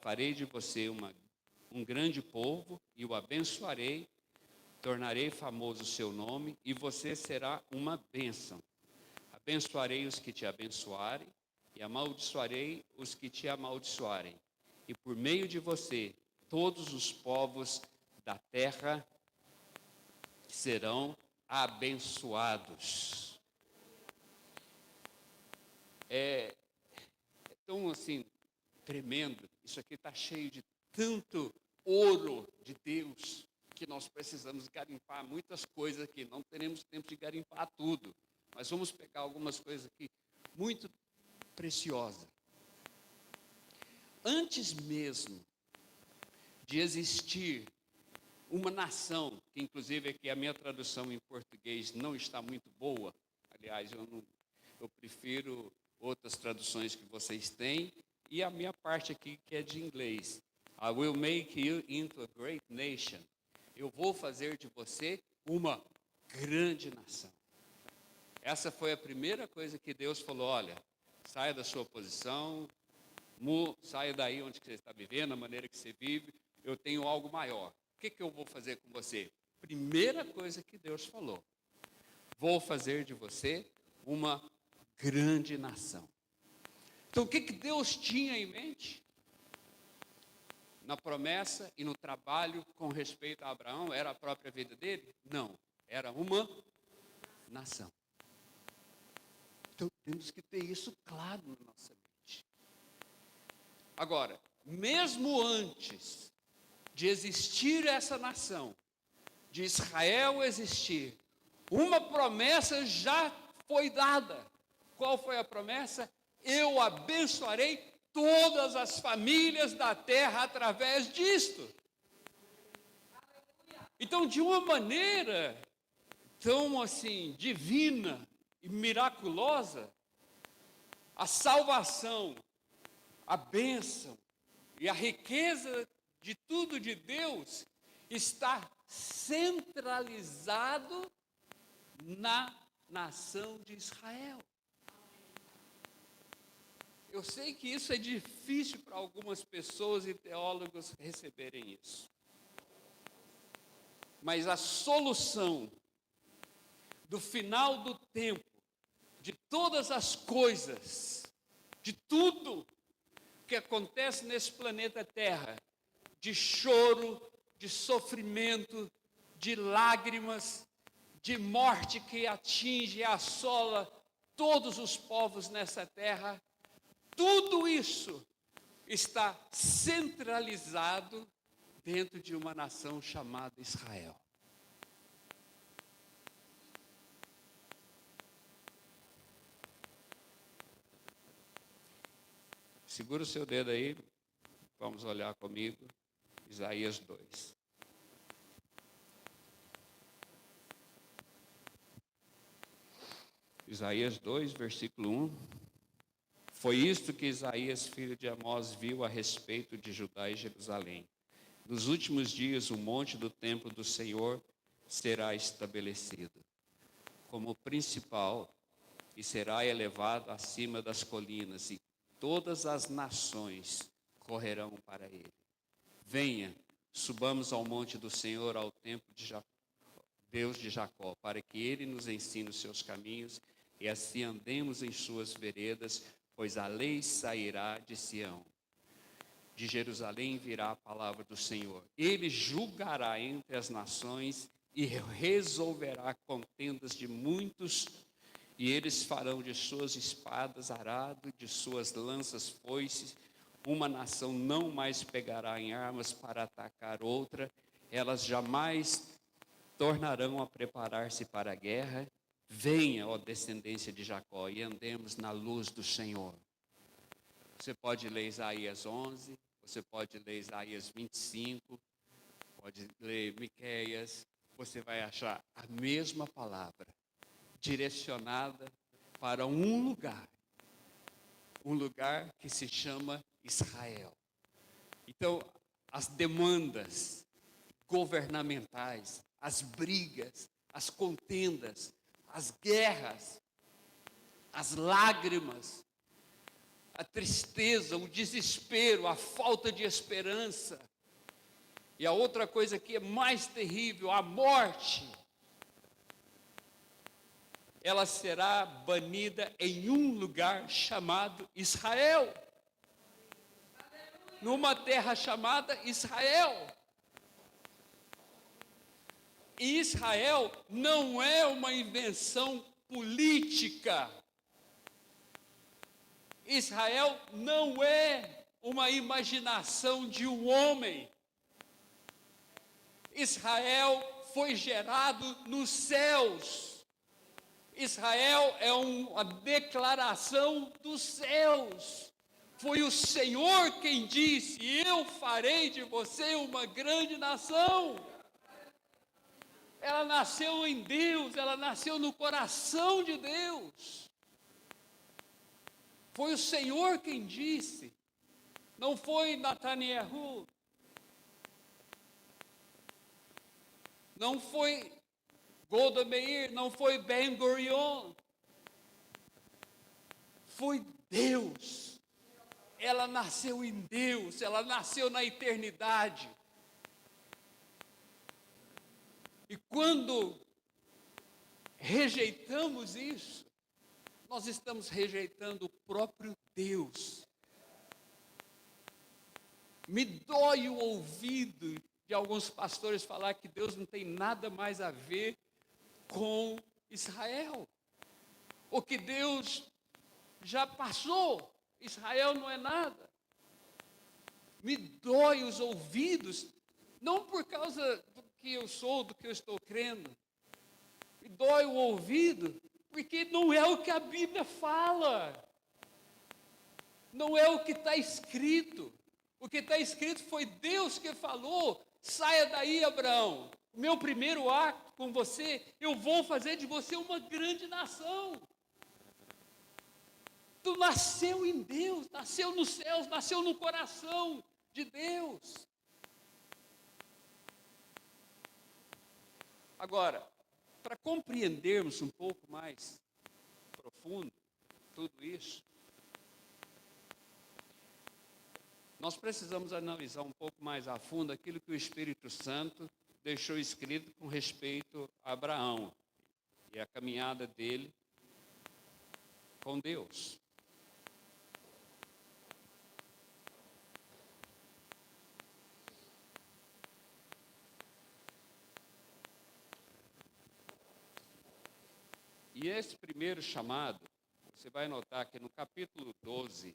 Farei de você um grande povo e o abençoarei, tornarei famoso o seu nome e você será uma bênção. Abençoarei os que te abençoarem e amaldiçoarei os que te amaldiçoarem. E por meio de você, todos os povos da terra serão abençoados. É tão assim, tremendo. Isso aqui está cheio de tanto ouro de Deus, que nós precisamos garimpar muitas coisas aqui. Não teremos tempo de garimpar tudo, mas vamos pegar algumas coisas aqui muito preciosas. Antes mesmo de existir uma nação, que inclusive aqui a minha tradução em português não está muito boa, aliás, eu prefiro outras traduções que vocês têm, e a minha parte aqui que é de inglês. I will make you into a great nation. Eu vou fazer de você uma grande nação. Essa foi a primeira coisa que Deus falou: olha, saia da sua posição, saia daí onde você está vivendo, a maneira que você vive, eu tenho algo maior. O que eu vou fazer com você? Primeira coisa que Deus falou: vou fazer de você uma grande nação. Então o que Deus tinha em mente? Na promessa e no trabalho com respeito a Abraão, era a própria vida dele? Não, era uma nação. Então temos que ter isso claro na nossa mente. Agora, mesmo antes de existir essa nação, de Israel existir, uma promessa já foi dada. Qual foi a promessa? Eu abençoarei todas as famílias da terra através disto. Então, de uma maneira tão assim divina e miraculosa, a salvação, a bênção e a riqueza de tudo de Deus está centralizado na nação de Israel. Eu sei que isso é difícil para algumas pessoas e teólogos receberem isso. Mas a solução do final do tempo, de todas as coisas, de tudo que acontece nesse planeta Terra, de choro, de sofrimento, de lágrimas, de morte que atinge e assola todos os povos nessa terra, tudo isso está centralizado dentro de uma nação chamada Israel. Segura o seu dedo aí, vamos olhar comigo, Isaías 2. Isaías 2, versículo 1. Foi isto que Isaías, filho de Amós, viu a respeito de Judá e Jerusalém. Nos últimos dias, o monte do templo do Senhor será estabelecido como principal e será elevado acima das colinas, e todas as nações correrão para ele. Venha, subamos ao monte do Senhor, ao templo de Deus de Jacó, para que ele nos ensine os seus caminhos e assim andemos em suas veredas, pois a lei sairá de Sião de Jerusalém virá a palavra do Senhor. Ele julgará entre as nações e resolverá contendas de muitos, e eles farão de suas espadas arado, de suas lanças foices. Uma nação não mais pegará em armas para atacar outra, elas jamais tornarão a preparar-se para a guerra. Venha, ó descendência de Jacó, e andemos na luz do Senhor. Você pode ler Isaías 11, você pode ler Isaías 25, pode ler Miqueias, você vai achar a mesma palavra, direcionada para um lugar que se chama Israel. Então, as demandas governamentais, as brigas, as contendas, as guerras, as lágrimas, a tristeza, o desespero, a falta de esperança. E a outra coisa que é mais terrível, a morte, ela será banida em um lugar chamado Israel. Numa terra chamada Israel. E Israel não é uma invenção política. Israel não é uma imaginação de um homem. Israel foi gerado nos céus. Israel é uma declaração dos céus. Foi o Senhor quem disse: eu farei de você uma grande nação. Ela nasceu em Deus, ela nasceu no coração de Deus. Foi o Senhor quem disse, não foi Netanyahu, não foi Golda Meir, não foi Ben Gurion, foi Deus. Ela nasceu em Deus, ela nasceu na eternidade. E quando rejeitamos isso, nós estamos rejeitando o próprio Deus. Me dói o ouvido de alguns pastores falar que Deus não tem nada mais a ver com Israel. Ou que Deus já passou, Israel não é nada. Me dói os ouvidos, não por causa do que eu sou, do que eu estou crendo. Me dói o ouvido, porque não é o que a Bíblia fala. Não é o que está escrito. O que está escrito foi Deus que falou: saia daí, Abraão. O meu primeiro ato com você, eu vou fazer de você uma grande nação. Tu nasceu em Deus, nasceu nos céus, nasceu no coração de Deus. Agora, para compreendermos um pouco mais profundo tudo isso, nós precisamos analisar um pouco mais a fundo aquilo que o Espírito Santo deixou escrito com respeito a Abraão e a caminhada dele com Deus. E esse primeiro chamado, você vai notar que no capítulo 12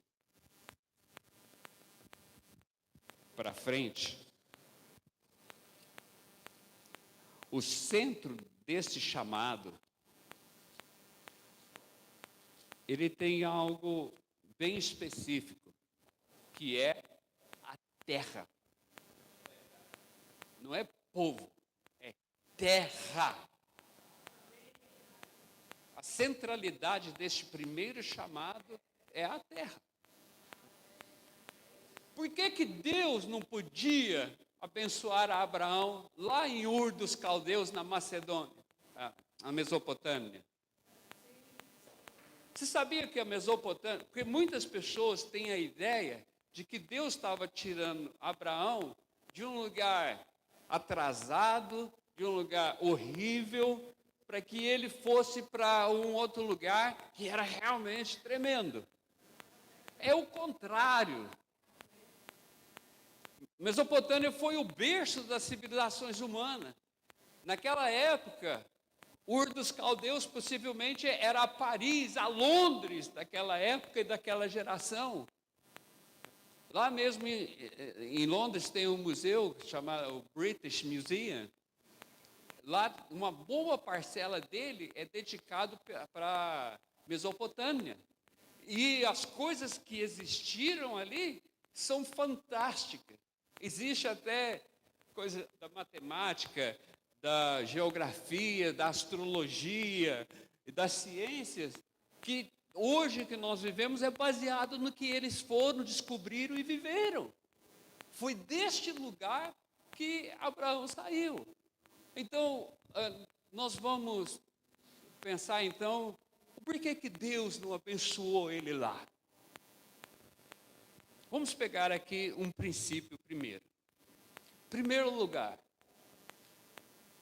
para frente, o centro desse chamado, ele tem algo bem específico, que é a terra. Não é povo, é terra. A centralidade deste primeiro chamado é a terra. Por que Deus não podia abençoar a Abraão lá em Ur dos Caldeus, na Macedônia, a Mesopotâmia? Você sabia que a Mesopotâmia, porque muitas pessoas têm a ideia de que Deus estava tirando Abraão de um lugar atrasado, de um lugar horrível, para que ele fosse para um outro lugar que era realmente tremendo. É o contrário. Mesopotâmia foi o berço das civilizações humanas. Naquela época, Ur dos Caldeus possivelmente era a Paris, a Londres daquela época e daquela geração. Lá mesmo em Londres tem um museu chamado British Museum. Lá uma boa parcela dele é dedicado para Mesopotâmia. E as coisas que existiram ali são fantásticas. Existe até coisa da matemática, da geografia, da astrologia, das ciências, que hoje que nós vivemos é baseado no que eles foram, descobriram e viveram. Foi deste lugar que Abraão saiu. Então, nós vamos pensar então, por que Deus não abençoou ele lá? Vamos pegar aqui um princípio primeiro. Em primeiro lugar,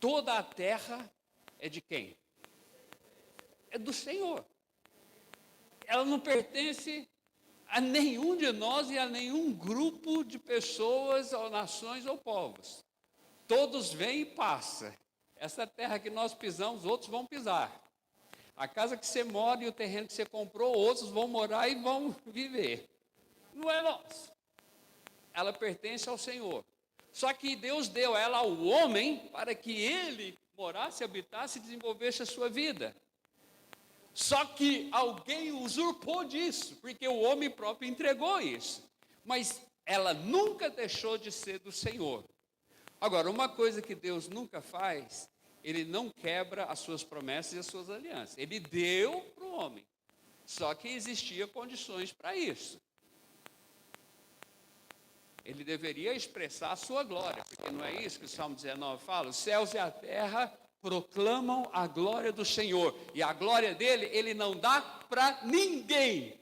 toda a terra é de quem? É do Senhor. Ela não pertence a nenhum de nós e a nenhum grupo de pessoas, ou nações ou povos. Todos vêm e passam. Essa terra que nós pisamos, outros vão pisar. A casa que você mora e o terreno que você comprou, outros vão morar e vão viver. Não é nosso. Ela pertence ao Senhor. Só que Deus deu ela ao homem para que ele morasse, habitasse e desenvolvesse a sua vida. Só que alguém usurpou disso, porque o homem próprio entregou isso. Mas ela nunca deixou de ser do Senhor. Agora, uma coisa que Deus nunca faz, ele não quebra as suas promessas e as suas alianças. Ele deu para o homem. Só que existiam condições para isso. Ele deveria expressar a sua glória, porque não é isso que o Salmo 19 fala? Os céus e a terra proclamam a glória do Senhor, e a glória dele, ele não dá para ninguém.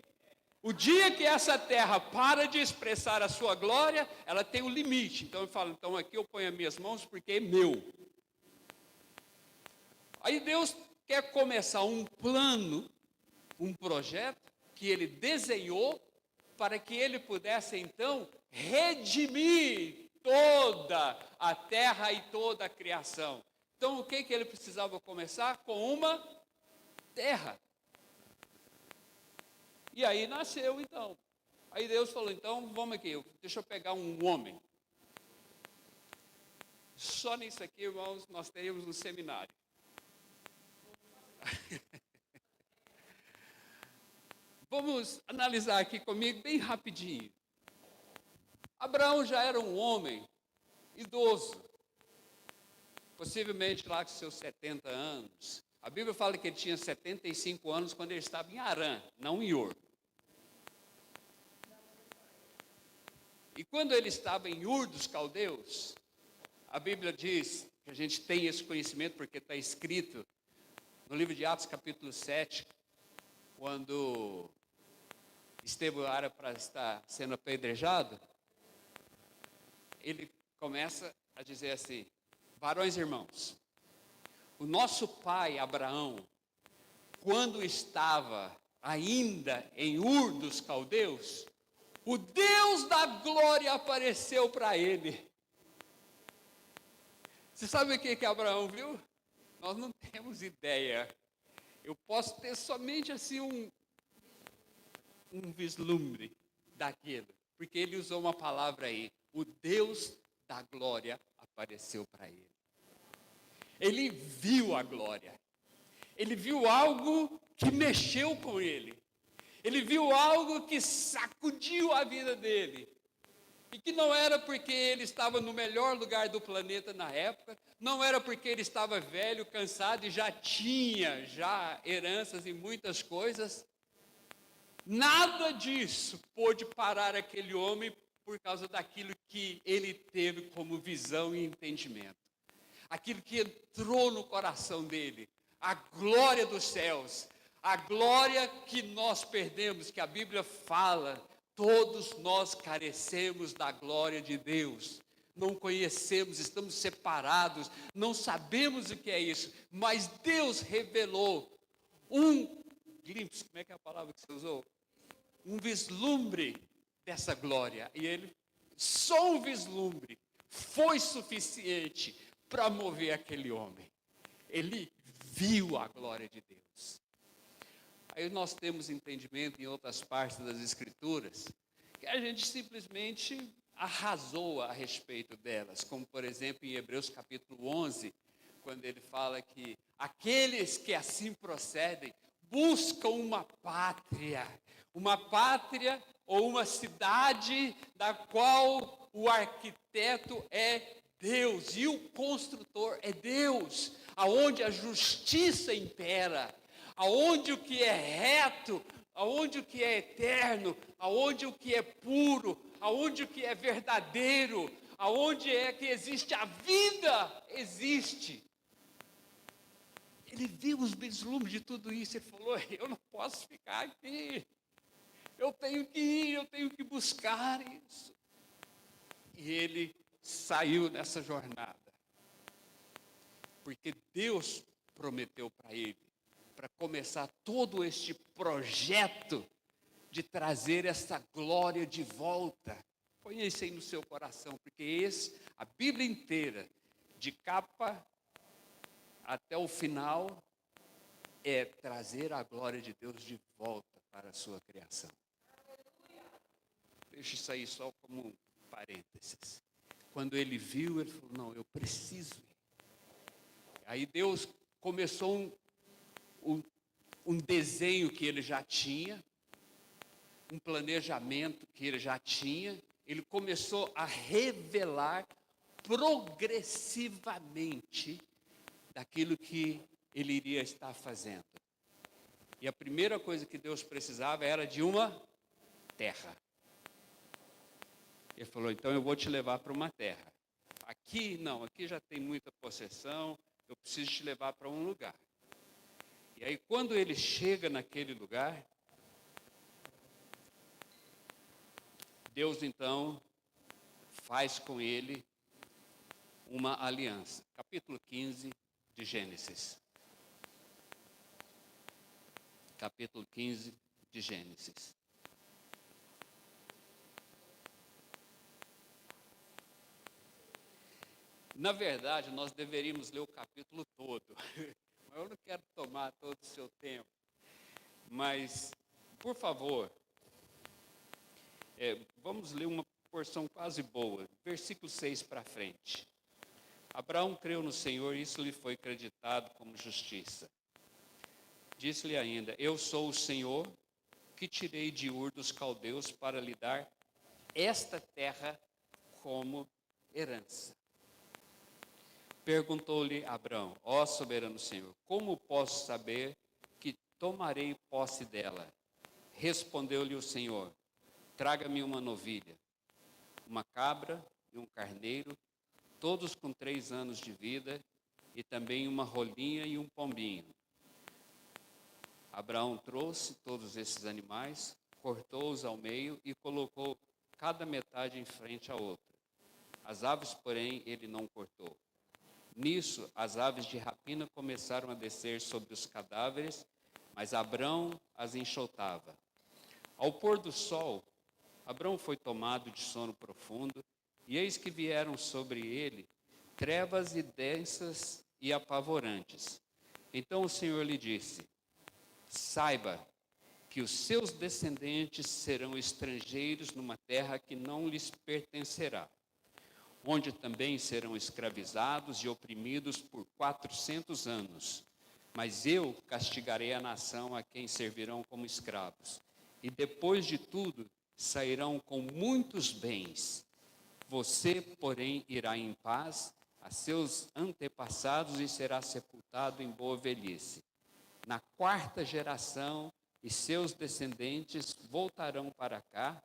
O dia que essa terra para de expressar a sua glória, ela tem um limite. Então eu falo, então aqui eu ponho as minhas mãos porque é meu. Aí Deus quer começar um plano, um projeto que ele desenhou para que ele pudesse então redimir toda a terra e toda a criação. Então o que ele precisava começar? Com uma terra. E aí nasceu então. Aí Deus falou, então vamos aqui, deixa eu pegar um homem. Só nisso aqui, irmãos, nós teríamos um seminário. Vamos analisar aqui comigo bem rapidinho. Abraão já era um homem idoso, possivelmente lá com seus 70 anos. A Bíblia fala que ele tinha 75 anos quando ele estava em Harã, não em Ur. E quando ele estava em Ur dos Caldeus, a Bíblia diz, que a gente tem esse conhecimento porque está escrito no livro de Atos capítulo 7, quando Estevão era para estar sendo apedrejado, ele começa a dizer assim, varões e irmãos, o nosso pai Abraão, quando estava ainda em Ur dos Caldeus, o Deus da glória apareceu para ele. Você sabe o que Abraão viu? Nós não temos ideia. Eu posso ter somente assim um vislumbre daquilo, porque ele usou uma palavra aí, o Deus da glória apareceu para ele. Ele viu a glória, ele viu algo que mexeu com ele, ele viu algo que sacudiu a vida dele, e que não era porque ele estava no melhor lugar do planeta na época, não era porque ele estava velho, cansado e já tinha heranças e muitas coisas. Nada disso pôde parar aquele homem por causa daquilo que ele teve como visão e entendimento. Aquilo que entrou no coração dele, a glória dos céus, a glória que nós perdemos, que a Bíblia fala, todos nós carecemos da glória de Deus. Não conhecemos, estamos separados, não sabemos o que é isso, mas Deus revelou um glimpse, como é que é a palavra que você usou? Um vislumbre dessa glória. E ele Só um vislumbre foi suficiente para mover aquele homem. Ele viu a glória de Deus. Aí nós temos entendimento em outras partes das Escrituras que a gente simplesmente arrasou a respeito delas, como por exemplo em Hebreus capítulo 11, quando ele fala que aqueles que assim procedem buscam uma pátria ou uma cidade da qual o arquiteto é Deus e o construtor é Deus, aonde a justiça impera, aonde o que é reto, aonde o que é eterno, aonde o que é puro, aonde o que é verdadeiro, aonde é que existe a vida, existe. Ele viu os vislumbres de tudo isso e falou: eu não posso ficar aqui, eu tenho que ir, eu tenho que buscar isso. E ele saiu nessa jornada, porque Deus prometeu para ele, para começar todo este projeto de trazer essa glória de volta. Põe isso aí no seu coração, porque a Bíblia inteira, de capa até o final, é trazer a glória de Deus de volta para a sua criação. Deixa isso aí só como um parênteses. Quando ele viu, ele falou: não, eu preciso ir. Aí Deus começou um desenho que ele já tinha, um planejamento que ele já tinha. Ele começou a revelar progressivamente daquilo que ele iria estar fazendo. E a primeira coisa que Deus precisava era de uma terra. Ele falou: então eu vou te levar para uma terra. Aqui não, aqui já tem muita possessão, eu preciso te levar para um lugar. E aí quando ele chega naquele lugar, Deus então faz com ele uma aliança. Capítulo 15 de Gênesis. Capítulo 15 de Gênesis. Na verdade, nós deveríamos ler o capítulo todo, mas eu não quero tomar todo o seu tempo. Mas, por favor, vamos ler uma porção quase boa, versículo 6 para frente. Abraão creu no Senhor e isso lhe foi acreditado como justiça. Disse-lhe ainda: eu sou o Senhor que tirei de Ur dos caldeus para lhe dar esta terra como herança. Perguntou-lhe Abraão: ó soberano Senhor, como posso saber que tomarei posse dela? Respondeu-lhe o Senhor: traga-me uma novilha, uma cabra e um carneiro, todos com 3 anos de vida, e também uma rolinha e um pombinho. Abraão trouxe todos esses animais, cortou-os ao meio e colocou cada metade em frente à outra. As aves, porém, ele não cortou. Nisso, as aves de rapina começaram a descer sobre os cadáveres, mas Abraão as enxotava. Ao pôr do sol, Abraão foi tomado de sono profundo, e eis que vieram sobre ele trevas e densas e apavorantes. Então o Senhor lhe disse: saiba que os seus descendentes serão estrangeiros numa terra que não lhes pertencerá, onde também serão escravizados e oprimidos por 400 anos. Mas eu castigarei a nação a quem servirão como escravos. E depois de tudo, sairão com muitos bens. Você, porém, irá em paz a seus antepassados e será sepultado em boa velhice. Na 4ª geração, e seus descendentes voltarão para cá,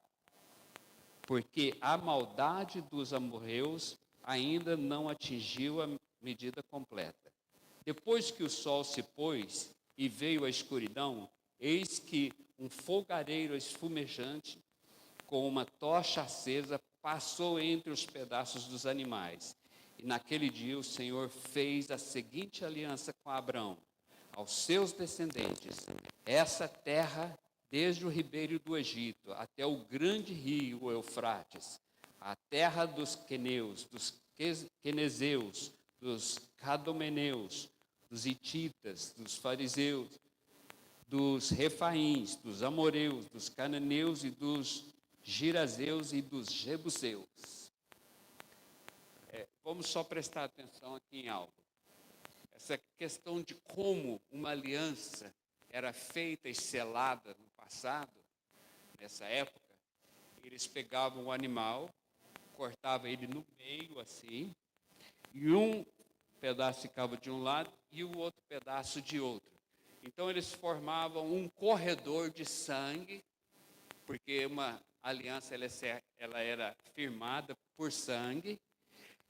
porque a maldade dos amorreus ainda não atingiu a medida completa. Depois que o sol se pôs e veio a escuridão, eis que um fogareiro esfumejante, com uma tocha acesa, passou entre os pedaços dos animais. E naquele dia o Senhor fez a seguinte aliança com Abraão: aos seus descendentes, essa terra, desde o ribeiro do Egito até o grande rio, o Eufrates, a terra dos queneus, dos quenezeus, dos cadomeneus, dos hititas, dos fariseus, dos refaíns, dos amoreus, dos cananeus e dos girazeus e dos jebuseus. Vamos só prestar atenção aqui em algo. Essa questão de como uma aliança era feita e selada no passado, nessa época, eles pegavam o animal, cortavam ele no meio assim, e um pedaço ficava de um lado e o outro pedaço de outro. Então eles formavam um corredor de sangue, porque uma aliança ela era firmada por sangue,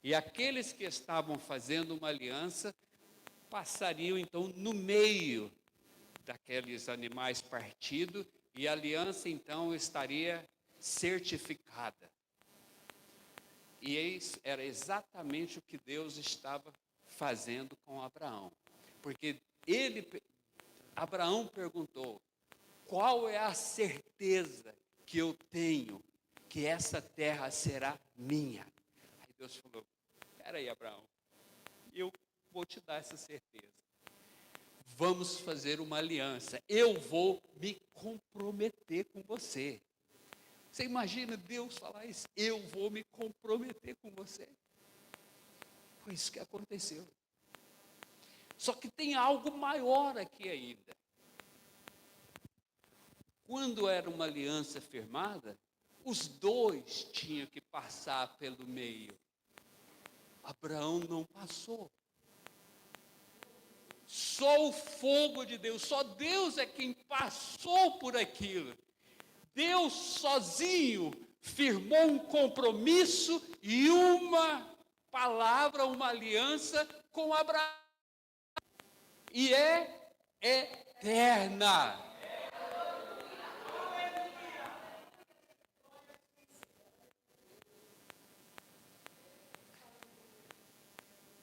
e aqueles que estavam fazendo uma aliança passariam então no meio daqueles animais partidos, e a aliança então estaria certificada. E isso era exatamente o que Deus estava fazendo com Abraão. Porque Abraão perguntou: qual é a certeza que eu tenho que essa terra será minha? Aí Deus falou: espera aí, Abraão, eu vou te dar essa certeza. Vamos fazer uma aliança. Eu vou me comprometer com você. Você imagina Deus falar isso? Eu vou me comprometer com você. Foi isso que aconteceu. Só que tem algo maior aqui ainda. Quando era uma aliança firmada, os dois tinham que passar pelo meio. Abraão não passou. Só o fogo de Deus, só Deus é quem passou por aquilo. Deus sozinho firmou um compromisso e uma palavra, uma aliança com Abraão. E é eterna.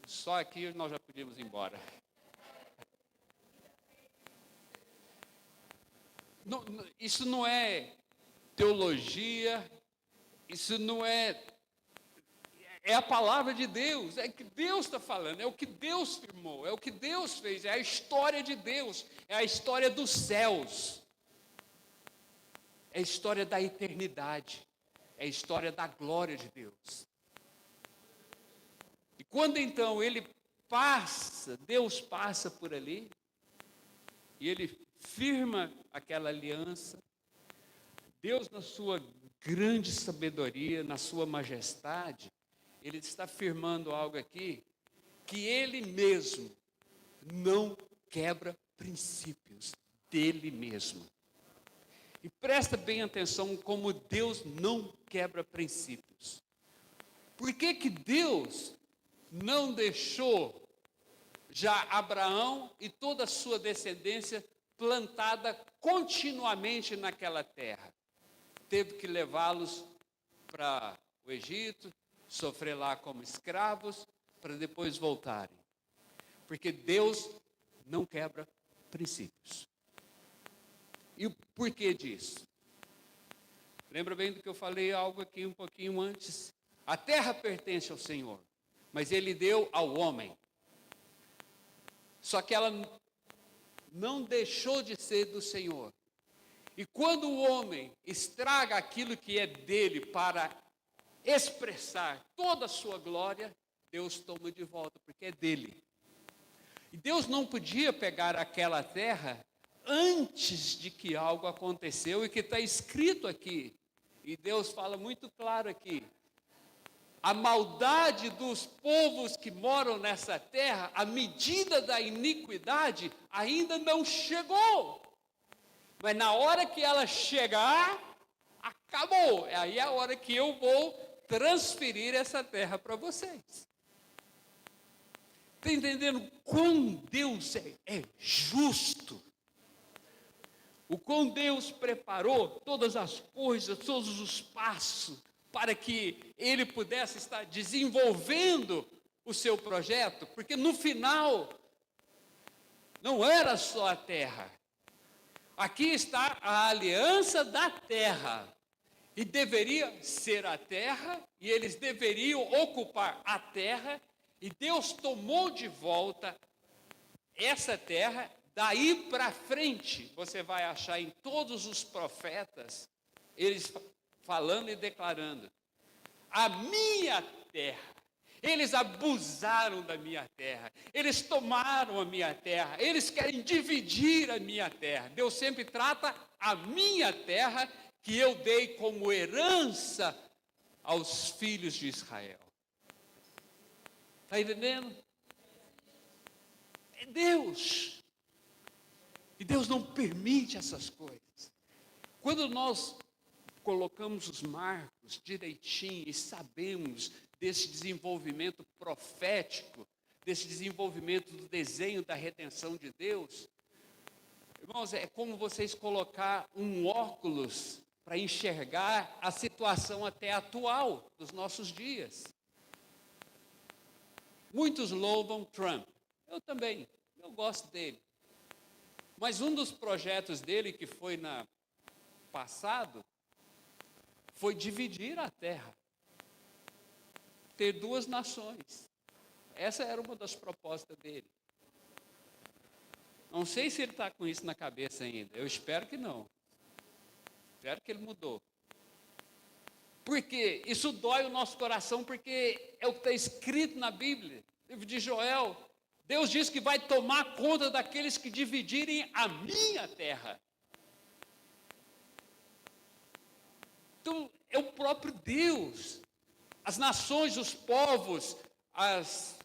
Só aqui nós já podíamos ir embora. Isso não é teologia, isso não é a palavra de Deus, é o que Deus está falando, é o que Deus firmou, é o que Deus fez, é a história de Deus, é a história dos céus, é a história da eternidade, é a história da glória de Deus. E quando então Deus passa por ali, e ele firma aquela aliança, Deus, na sua grande sabedoria, na sua majestade, ele está firmando algo aqui que ele mesmo não quebra princípios dele mesmo. E presta bem atenção como Deus não quebra princípios. Por que que Deus não deixou já Abraão e toda a sua descendência plantada continuamente naquela terra? Teve que levá-los para o Egito, sofrer lá como escravos, para depois voltarem. Porque Deus não quebra princípios. E o porquê disso? Lembra bem do que eu falei algo aqui um pouquinho antes? A terra pertence ao Senhor, mas Ele deu ao homem. Só que ela não deixou de ser do Senhor. E quando o homem estraga aquilo que é dele para expressar toda a sua glória, Deus toma de volta, porque é dele. E Deus não podia pegar aquela terra antes de que algo aconteceu, e que está escrito aqui. E Deus fala muito claro aqui: a maldade dos povos que moram nessa terra, a medida da iniquidade ainda não chegou. Mas na hora que ela chegar, acabou. Aí é a hora que eu vou transferir essa terra para vocês. Está entendendo quão Deus é justo? O quão Deus preparou todas as coisas, todos os passos, para que Ele pudesse estar desenvolvendo o seu projeto? Porque no final, não era só a terra. Aqui está a aliança da terra. e deveria ser a terra, e eles deveriam ocupar a terra, e Deus tomou de volta essa terra. Daí para frente, você vai achar em todos os profetas, eles falando e declarando: a minha terra. Eles abusaram da minha terra, eles tomaram a minha terra, eles querem dividir a minha terra. Deus sempre trata a minha terra, que eu dei como herança aos filhos de Israel. Está entendendo? É Deus. E Deus não permite essas coisas. Quando nós colocamos os marcos direitinho e sabemos desse desenvolvimento profético, desse desenvolvimento do desenho da redenção de Deus, irmãos, é como vocês colocar um óculos para enxergar a situação até atual dos nossos dias. Muitos louvam Trump, eu também, eu gosto dele. Mas um dos projetos dele, que foi no passado, foi dividir a terra, ter duas nações. Essa era uma das propostas dele. Não sei se ele está com isso na cabeça ainda, eu espero que não. Espero que ele mudou. Porque isso dói o nosso coração, porque é o que está escrito na Bíblia, livro de Joel. Deus diz que vai tomar conta daqueles que dividirem a minha terra. Então, é o próprio Deus. As nações, os povos, as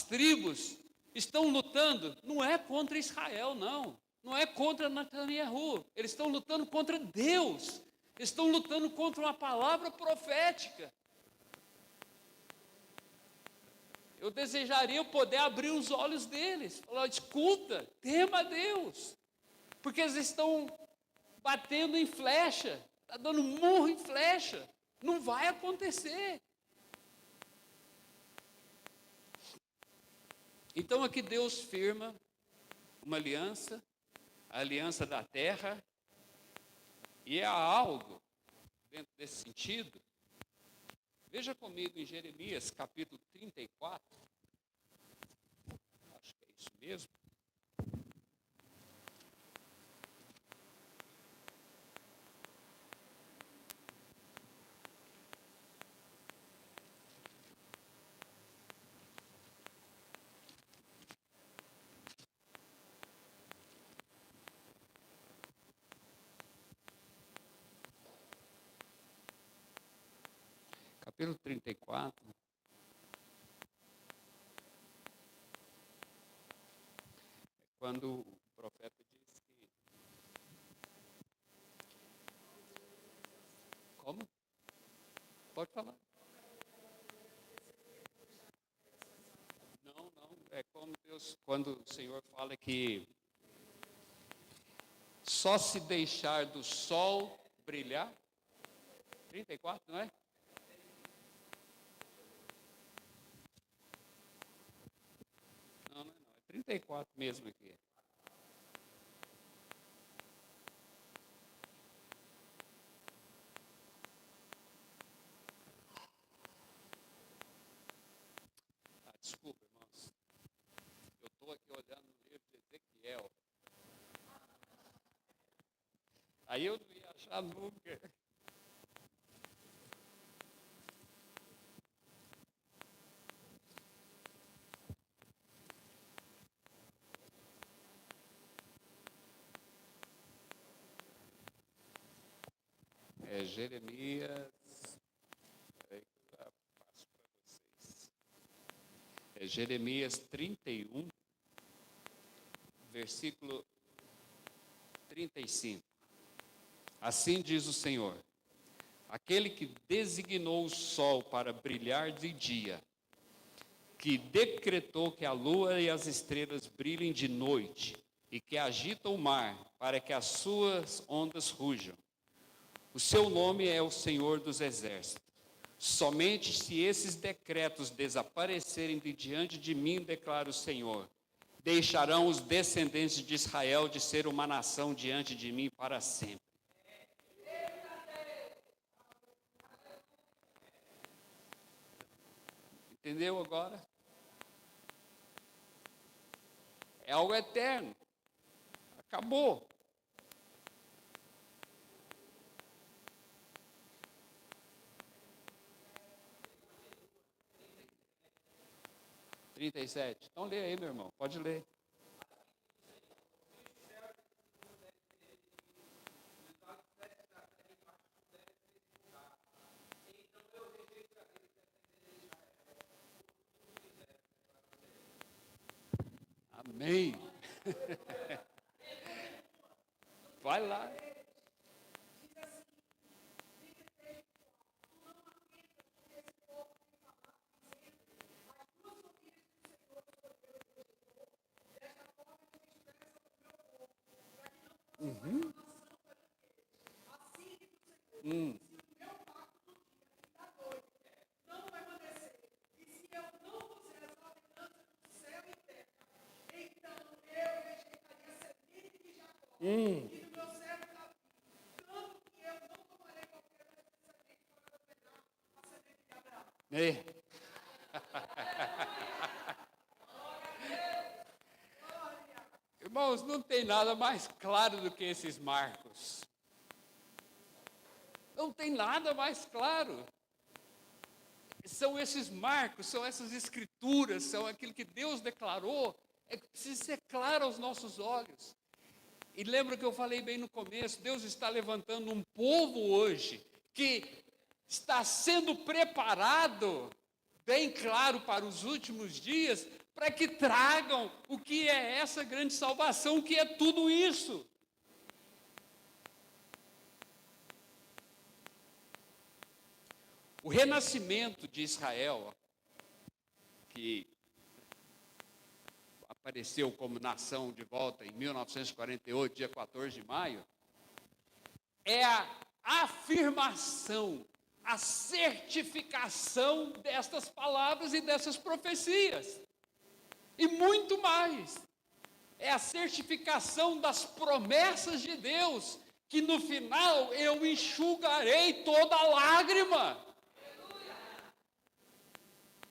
tribos estão lutando, não é contra Israel, não. Não é contra Netanyahu. Eles estão lutando contra Deus. Eles estão lutando contra uma palavra profética. Eu desejaria poder abrir os olhos deles. Falar: escuta, tema a Deus. Porque eles estão batendo em flecha. Está dando murro em flecha. Não vai acontecer. Então aqui Deus firma uma aliança, a aliança da terra, e há algo dentro desse sentido. Veja comigo em Jeremias capítulo 34, acho que é isso mesmo. Capítulo 34. É quando o profeta diz que... Como? Pode falar. Não. É como Deus, quando o Senhor fala que só se deixar do sol brilhar. 34, não é? Não. É 34 mesmo aqui. Desculpa, irmãos. Eu estou aqui olhando no livro de Ezequiel. Aí eu não ia achar nunca. É Jeremias, peraí que eu já passo para vocês. É Jeremias 31, versículo 35. Assim diz o Senhor: aquele que designou o sol para brilhar de dia, que decretou que a lua e as estrelas brilhem de noite, e que agita o mar para que as suas ondas rujam. O seu nome é o Senhor dos Exércitos. Somente se esses decretos desaparecerem de diante de mim, declara o Senhor, deixarão os descendentes de Israel de ser uma nação diante de mim para sempre. Entendeu agora? É algo eterno. Acabou. Trinta e sete. Então lê aí, meu irmão. Pode ler. Amém. Vai lá. Hum. Hum. É. Irmãos, não tem nada mais claro do que esses marcos. Não tem nada mais claro. São esses marcos, são essas escrituras, são aquilo que Deus declarou, é que precisa ser claro aos nossos olhos. E lembra que eu falei bem no começo, Deus está levantando um povo hoje, que está sendo preparado, bem claro para os últimos dias, para que tragam o que é essa grande salvação, o que é tudo isso. O renascimento de Israel, que apareceu como nação de volta em 1948, dia 14 de maio, é a afirmação, a certificação destas palavras e dessas profecias. E muito mais. É a certificação das promessas de Deus, que no final eu enxugarei toda lágrima.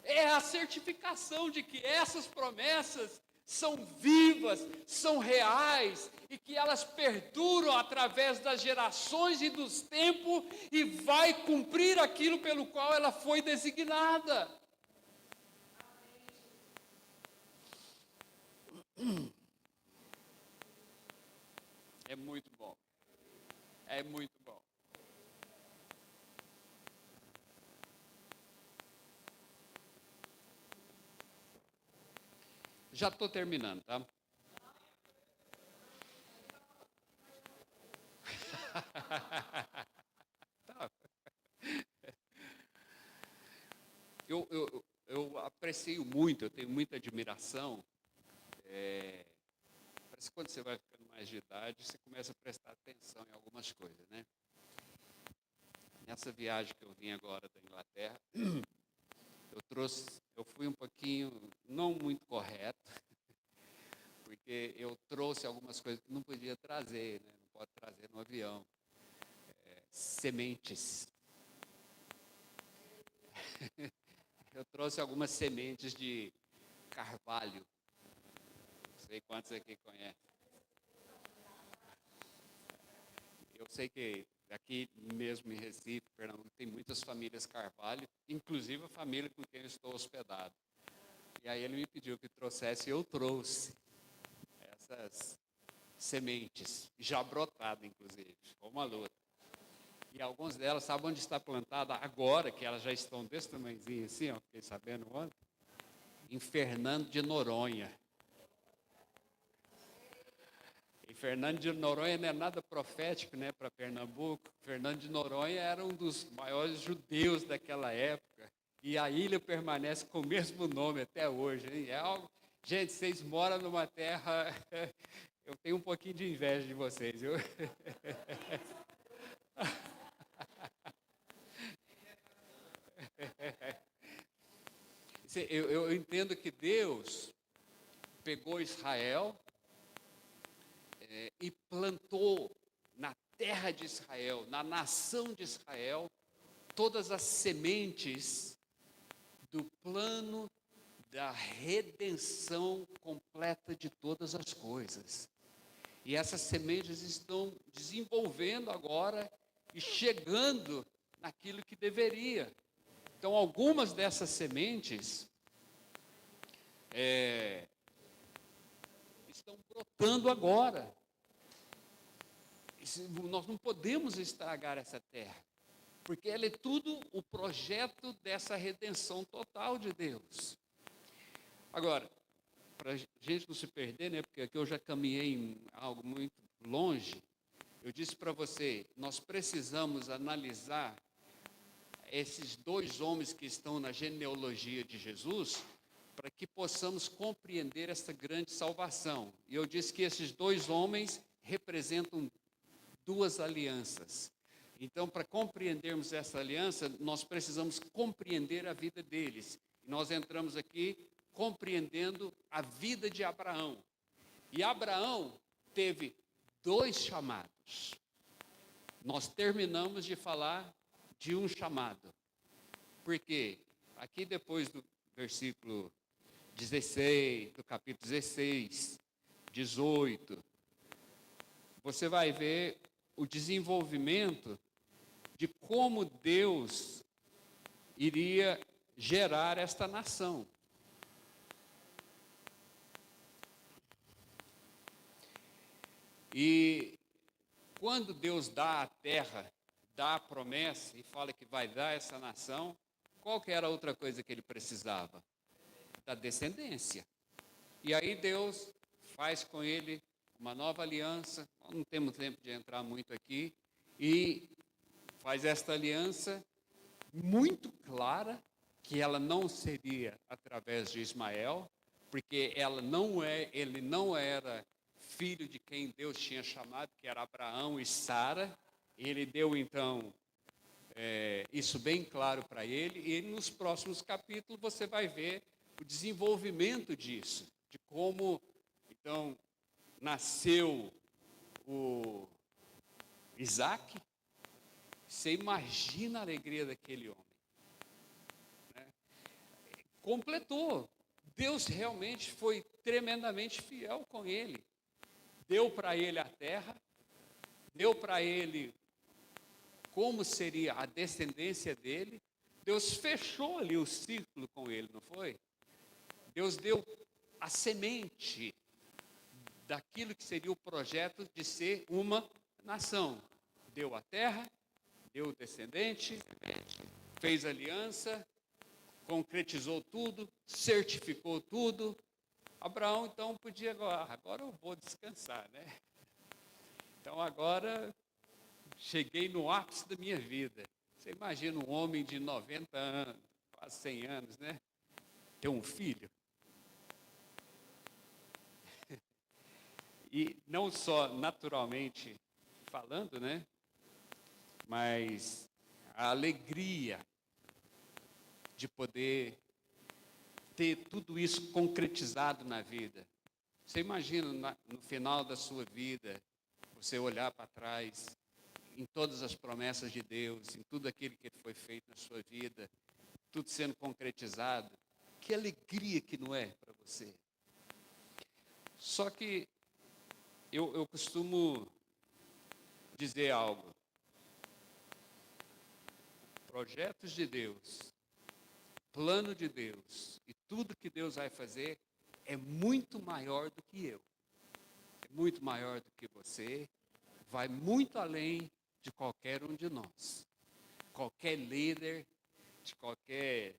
É a certificação de que essas promessas são vivas, são reais, e que elas perduram através das gerações e dos tempos, e vai cumprir aquilo pelo qual ela foi designada. É muito bom. É muito bom. Já estou terminando, tá? Eu aprecio muito, eu tenho muita admiração. Parece que quando você vai ficando mais de idade, você começa a prestar atenção em algumas coisas, né? Nessa viagem que eu vim agora da Inglaterra, eu fui um pouquinho, não muito correto, porque eu trouxe algumas coisas que não podia trazer, né? Não pode trazer no avião. Sementes. Eu trouxe algumas sementes de carvalho. Não sei quantos aqui conhecem. Eu sei que aqui mesmo em Recife, Pernambuco, tem muitas famílias carvalho, inclusive a família com quem eu estou hospedado. E aí ele me pediu que trouxesse, e eu trouxe essas sementes, já brotadas inclusive, foi uma luta. E algumas delas, sabe onde está plantada agora, que elas já estão desse tamanhozinho assim, ó, fiquei sabendo ontem? Em Fernando de Noronha. E Fernando de Noronha não é nada profético, né, para Pernambuco. Fernando de Noronha era um dos maiores judeus daquela época. E a ilha permanece com o mesmo nome até hoje. Hein? É algo... Gente, vocês moram numa terra... Eu tenho um pouquinho de inveja de vocês, viu? Eu entendo que Deus pegou Israel e plantou na terra de Israel, na nação de Israel, todas as sementes do plano da redenção completa de todas as coisas. E essas sementes estão desenvolvendo agora e chegando naquilo que deveria. Então, algumas dessas sementes estão brotando agora. Nós não podemos estragar essa terra, porque ela é tudo o projeto dessa redenção total de Deus. Agora, para a gente não se perder, né, porque aqui eu já caminhei em algo muito longe, eu disse para você, nós precisamos analisar esses dois homens que estão na genealogia de Jesus, para que possamos compreender essa grande salvação. E eu disse que esses dois homens representam duas alianças. Então, para compreendermos essa aliança, nós precisamos compreender a vida deles. E nós entramos aqui compreendendo a vida de Abraão. E Abraão teve dois chamados. Nós terminamos de falar de um chamado. Porque aqui depois do versículo 16, do capítulo 16, 18, você vai ver o desenvolvimento de como Deus iria gerar esta nação. E quando Deus dá a terra, dá a promessa e fala que vai dar essa nação, qual que era a outra coisa que ele precisava? Da descendência. E aí Deus faz com ele uma nova aliança, não temos tempo de entrar muito aqui, e faz esta aliança muito clara, que ela não seria através de Ismael, porque ele não era filho de quem Deus tinha chamado, que era Abraão e Sara. Ele deu então isso bem claro para ele, e nos próximos capítulos você vai ver o desenvolvimento disso, de como então nasceu o Isaac. Você imagina a alegria daquele homem, né? Completou. Deus realmente foi tremendamente fiel com ele. Deu para ele a terra, deu para ele como seria a descendência dele. Deus fechou ali o ciclo com ele, não foi? Deus deu a semente daquilo que seria o projeto de ser uma nação. Deu a terra, deu o descendente, fez aliança, concretizou tudo, certificou tudo. Abraão então podia agora eu vou descansar, né? Então agora cheguei no ápice da minha vida. Você imagina um homem de 90 anos, quase 100 anos, né? Ter um filho. E não só naturalmente falando, né? Mas a alegria de poder ter tudo isso concretizado na vida. Você imagina no final da sua vida, você olhar para trás, em todas as promessas de Deus, em tudo aquilo que foi feito na sua vida, tudo sendo concretizado. Que alegria que não é para você. Só que eu costumo dizer algo. Projetos de Deus, plano de Deus e tudo que Deus vai fazer é muito maior do que eu. É muito maior do que você. Vai muito além de qualquer um de nós. Qualquer líder, de qualquer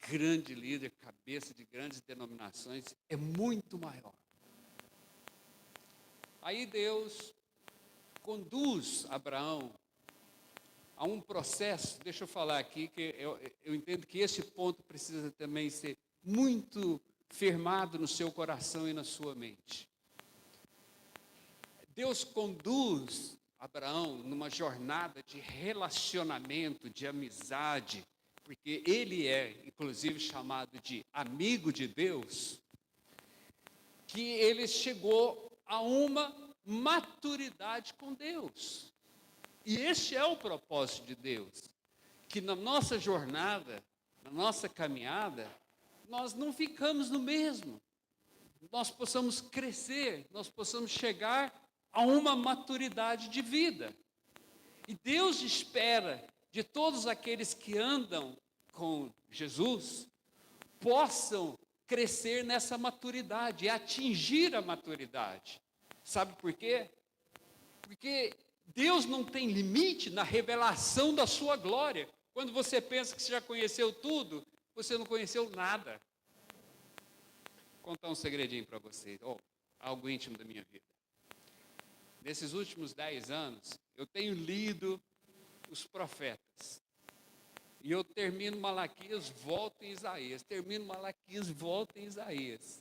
grande líder, cabeça de grandes denominações, é muito maior. Aí Deus conduz Abraão a um processo. Deixa eu falar aqui, que eu entendo que esse ponto precisa também ser muito firmado no seu coração e na sua mente. Deus conduz Abraão numa jornada de relacionamento, de amizade, porque ele é, inclusive, chamado de amigo de Deus, que ele chegou a uma maturidade com Deus. E esse é o propósito de Deus, que na nossa jornada na nossa caminhada, nós não ficamos no mesmo. Nós possamos crescer, nós possamos chegar a uma maturidade de vida. E Deus espera de todos aqueles que andam com Jesus, possam crescer nessa maturidade e atingir a maturidade. Sabe por quê? Porque Deus não tem limite na revelação da sua glória. Quando você pensa que você já conheceu tudo, você não conheceu nada. Vou contar um segredinho para você, algo íntimo da minha vida. Nesses últimos 10 anos, eu tenho lido os profetas. E eu termino Malaquias, volto em Isaías. Termino Malaquias, volto em Isaías.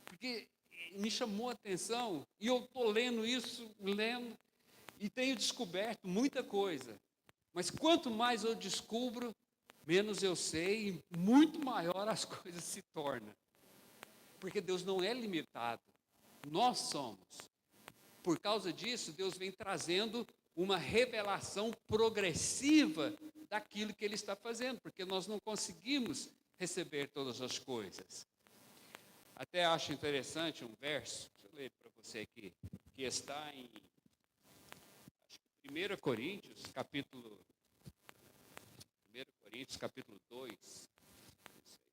Porque me chamou a atenção, e eu estou lendo isso, e tenho descoberto muita coisa. Mas quanto mais eu descubro, menos eu sei, e muito maior as coisas se tornam. Porque Deus não é limitado, nós somos. Por causa disso, Deus vem trazendo uma revelação progressiva daquilo que Ele está fazendo, porque nós não conseguimos receber todas as coisas. Até acho interessante um verso, deixa eu ler para você aqui, que está em 1 Coríntios, capítulo 2,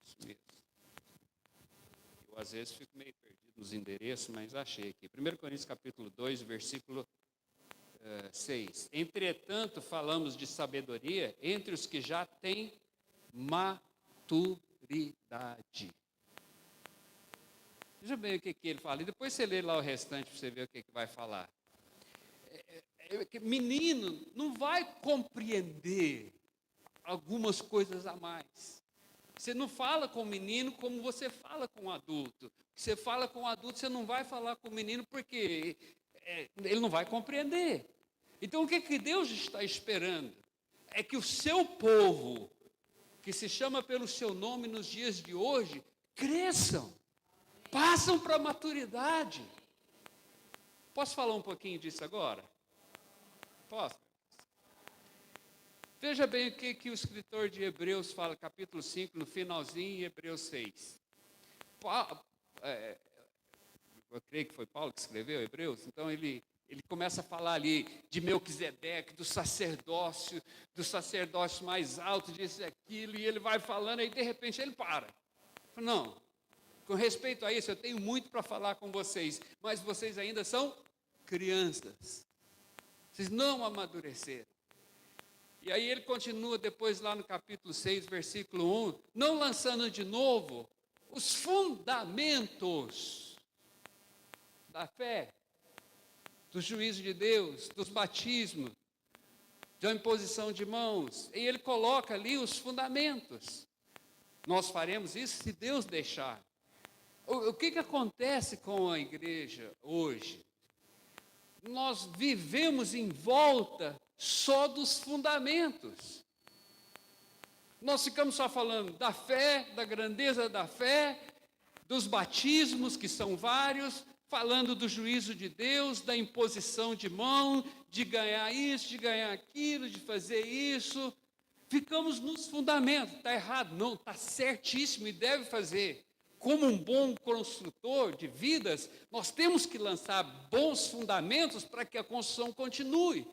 isso mesmo. Eu às vezes fico meio perdido nos endereços, mas achei aqui. 1 Coríntios capítulo 2, versículo 6. Entretanto, falamos de sabedoria entre os que já têm maturidade. Veja bem o que ele fala. E depois você lê lá o restante para você ver o que vai falar. Menino não vai compreender algumas coisas a mais. Você não fala com o menino como você fala com o adulto. Você fala com o adulto, você não vai falar com o menino porque ele não vai compreender. Então o que Deus está esperando? É que o seu povo, que se chama pelo seu nome nos dias de hoje, cresçam, passam para a maturidade. Posso falar um pouquinho disso agora? Posso? Veja bem o que o escritor de Hebreus fala, capítulo 5, no finalzinho, em Hebreus 6. Eu creio que foi Paulo que escreveu Hebreus, então ele começa a falar ali de Melquisedeque, do sacerdócio mais alto, disso e aquilo, e ele vai falando, aí de repente ele para. Não, com respeito a isso, eu tenho muito para falar com vocês, mas vocês ainda são crianças. Vocês não amadureceram. E aí ele continua depois lá no capítulo 6, versículo 1, não lançando de novo os fundamentos da fé, do juízo de Deus, dos batismos, da imposição de mãos. E ele coloca ali os fundamentos. Nós faremos isso se Deus deixar. O que acontece com a igreja hoje? Nós vivemos em volta só dos fundamentos. Nós ficamos só falando da fé, da grandeza da fé, dos batismos, que são vários, falando do juízo de Deus, da imposição de mão, de ganhar isso, de ganhar aquilo, de fazer isso. Ficamos nos fundamentos. Está errado? Não, está certíssimo e deve fazer. Como um bom construtor de vidas, nós temos que lançar bons fundamentos para que a construção continue.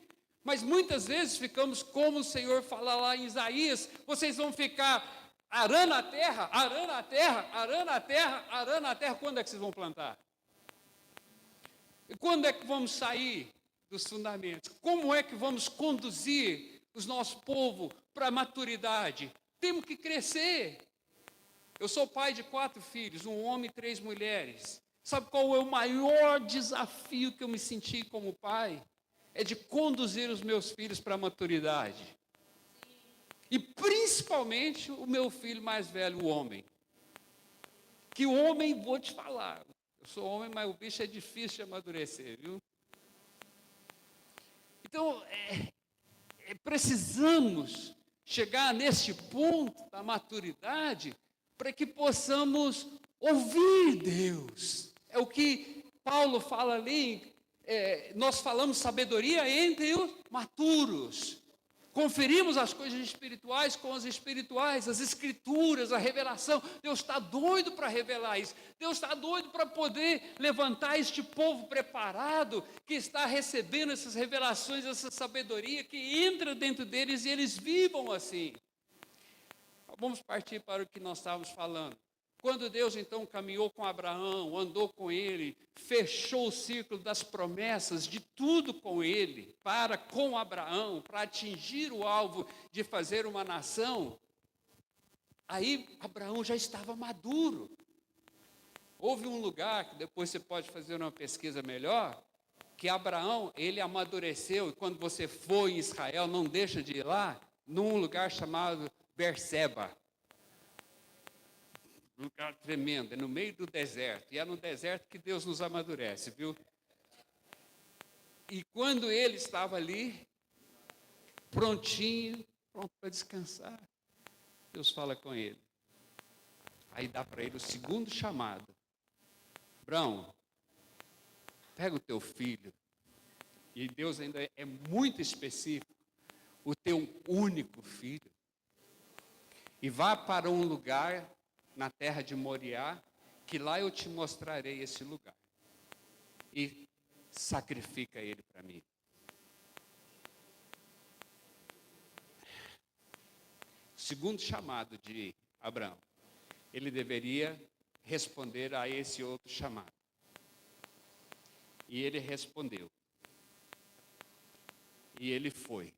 Mas muitas vezes ficamos como o Senhor fala lá em Isaías, vocês vão ficar arando a terra, arando a terra, arando a terra, arando a terra. Quando é que vocês vão plantar? E quando é que vamos sair dos fundamentos? Como é que vamos conduzir o nosso povo para a maturidade? Temos que crescer. Eu sou pai de 4 filhos, um homem e 3 mulheres. Sabe qual é o maior desafio que eu me senti como pai? É de conduzir os meus filhos para a maturidade. E principalmente o meu filho mais velho, o homem. Que o homem, vou te falar, eu sou homem, mas o bicho é difícil de amadurecer, viu? Então, precisamos chegar nesse ponto da maturidade para que possamos ouvir Deus. É o que Paulo fala ali, nós falamos sabedoria entre os maturos. Conferimos as coisas espirituais com as espirituais, as escrituras, a revelação. Deus está doido para revelar isso. Deus está doido para poder levantar este povo preparado, que está recebendo essas revelações, essa sabedoria, que entra dentro deles e eles vivam assim. Vamos partir para o que nós estávamos falando. Quando Deus então caminhou com Abraão, andou com ele, fechou o círculo das promessas, de tudo com ele, com Abraão, para atingir o alvo de fazer uma nação, aí Abraão já estava maduro. Houve um lugar, que depois você pode fazer uma pesquisa melhor, que Abraão, ele amadureceu, e quando você for em Israel, não deixa de ir lá, num lugar chamado Berseba. Um lugar tremendo, é no meio do deserto, e é no deserto que Deus nos amadurece, viu? E quando ele estava ali, prontinho, pronto para descansar, Deus fala com ele. Aí dá para ele o segundo chamado. Abraão, pega o teu filho, e Deus ainda é muito específico, o teu único filho, e vá para um lugar na terra de Moriá, que lá eu te mostrarei esse lugar. E sacrifica ele para mim. Segundo chamado de Abraão, ele deveria responder a esse outro chamado. E ele respondeu. E ele foi.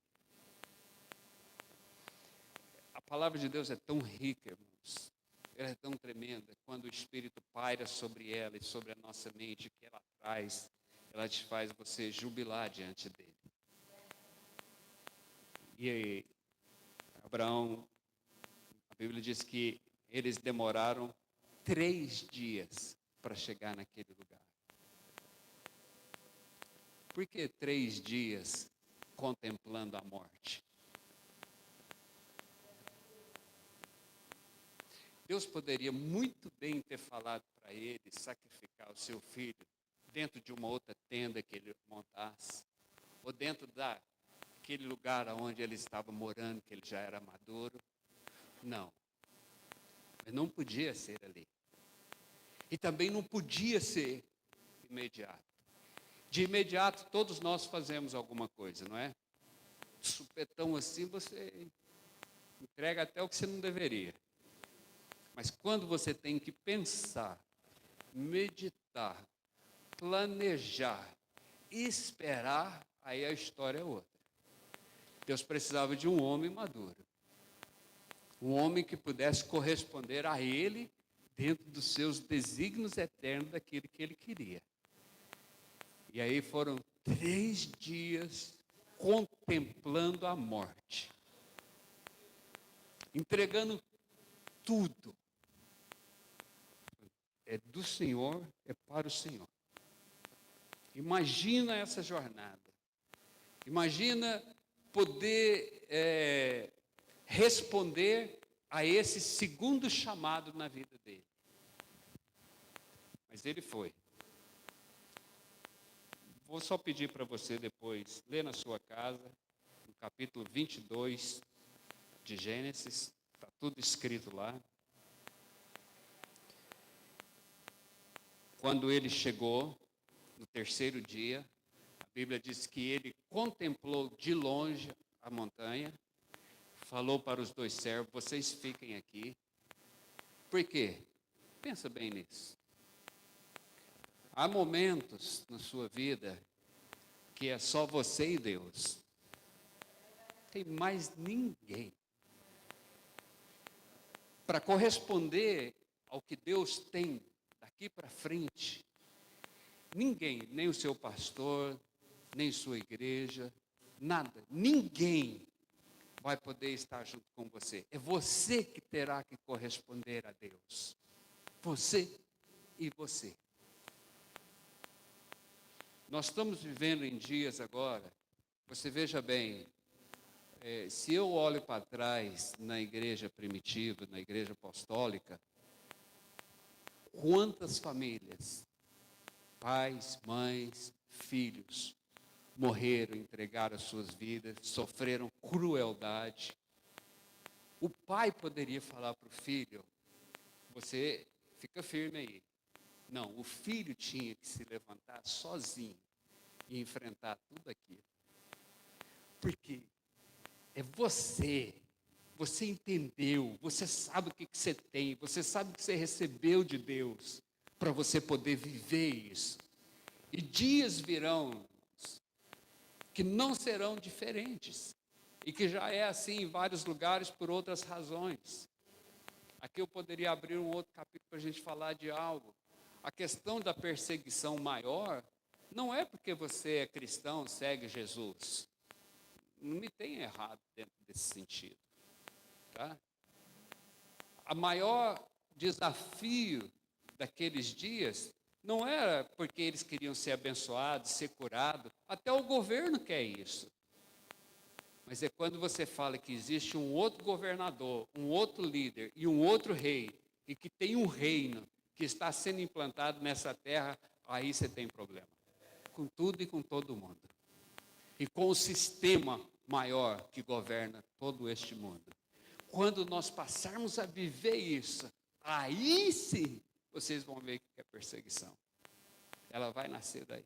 A palavra de Deus é tão rica, irmãos. Ela é tão tremenda, quando o Espírito paira sobre ela e sobre a nossa mente, que ela traz, ela te faz você jubilar diante dele. E aí, Abraão, a Bíblia diz que eles demoraram 3 dias para chegar naquele lugar. Por que 3 dias contemplando a morte? Deus poderia muito bem ter falado para ele sacrificar o seu filho dentro de uma outra tenda que ele montasse, ou dentro daquele lugar onde ele estava morando, que ele já era maduro. Não. Mas não podia ser ali. E também não podia ser imediato. De imediato, todos nós fazemos alguma coisa, não é? Supetão assim, você entrega até o que você não deveria. Mas quando você tem que pensar, meditar, planejar, esperar, aí a história é outra. Deus precisava de um homem maduro. Um homem que pudesse corresponder a ele dentro dos seus desígnios eternos daquilo que ele queria. E aí foram 3 dias contemplando a morte. Entregando tudo. É do Senhor, é para o Senhor. Imagina essa jornada. Imagina poder responder a esse segundo chamado na vida dele. Mas ele foi. Vou só pedir para você depois ler na sua casa, no capítulo 22 de Gênesis, está tudo escrito lá. Quando ele chegou, no 3º dia, a Bíblia diz que ele contemplou de longe a montanha, falou para os 2 servos, vocês fiquem aqui. Por quê? Pensa bem nisso. Há momentos na sua vida que é só você e Deus. Não tem mais ninguém. Para corresponder ao que Deus tem daqui para frente, ninguém, nem o seu pastor, nem sua igreja, nada, ninguém vai poder estar junto com você. É você que terá que corresponder a Deus. Você e você. Nós estamos vivendo em dias agora, você veja bem, se eu olho para trás na igreja primitiva, na igreja apostólica, quantas famílias, pais, mães, filhos, morreram, entregaram as suas vidas, sofreram crueldade. O pai poderia falar para o filho: você fica firme aí. Não, o filho tinha que se levantar sozinho e enfrentar tudo aquilo. Porque é você. Você entendeu, você sabe o que você tem, você sabe o que você recebeu de Deus, para você poder viver isso. E dias virão que não serão diferentes, e que já é assim em vários lugares por outras razões. Aqui eu poderia abrir um outro capítulo para a gente falar de algo. A questão da perseguição maior não é porque você é cristão, segue Jesus. Não me tenha errado dentro desse sentido. Tá? A maior desafio daqueles dias não era porque eles queriam ser abençoados, ser curados, até o governo quer isso. Mas é quando você fala que existe um outro governador, um outro líder e um outro rei, e que tem um reino que está sendo implantado nessa terra, aí você tem problema. Com tudo e com todo mundo. E com o sistema maior que governa todo este mundo. Quando nós passarmos a viver isso, aí sim vocês vão ver o que é perseguição. Ela vai nascer daí.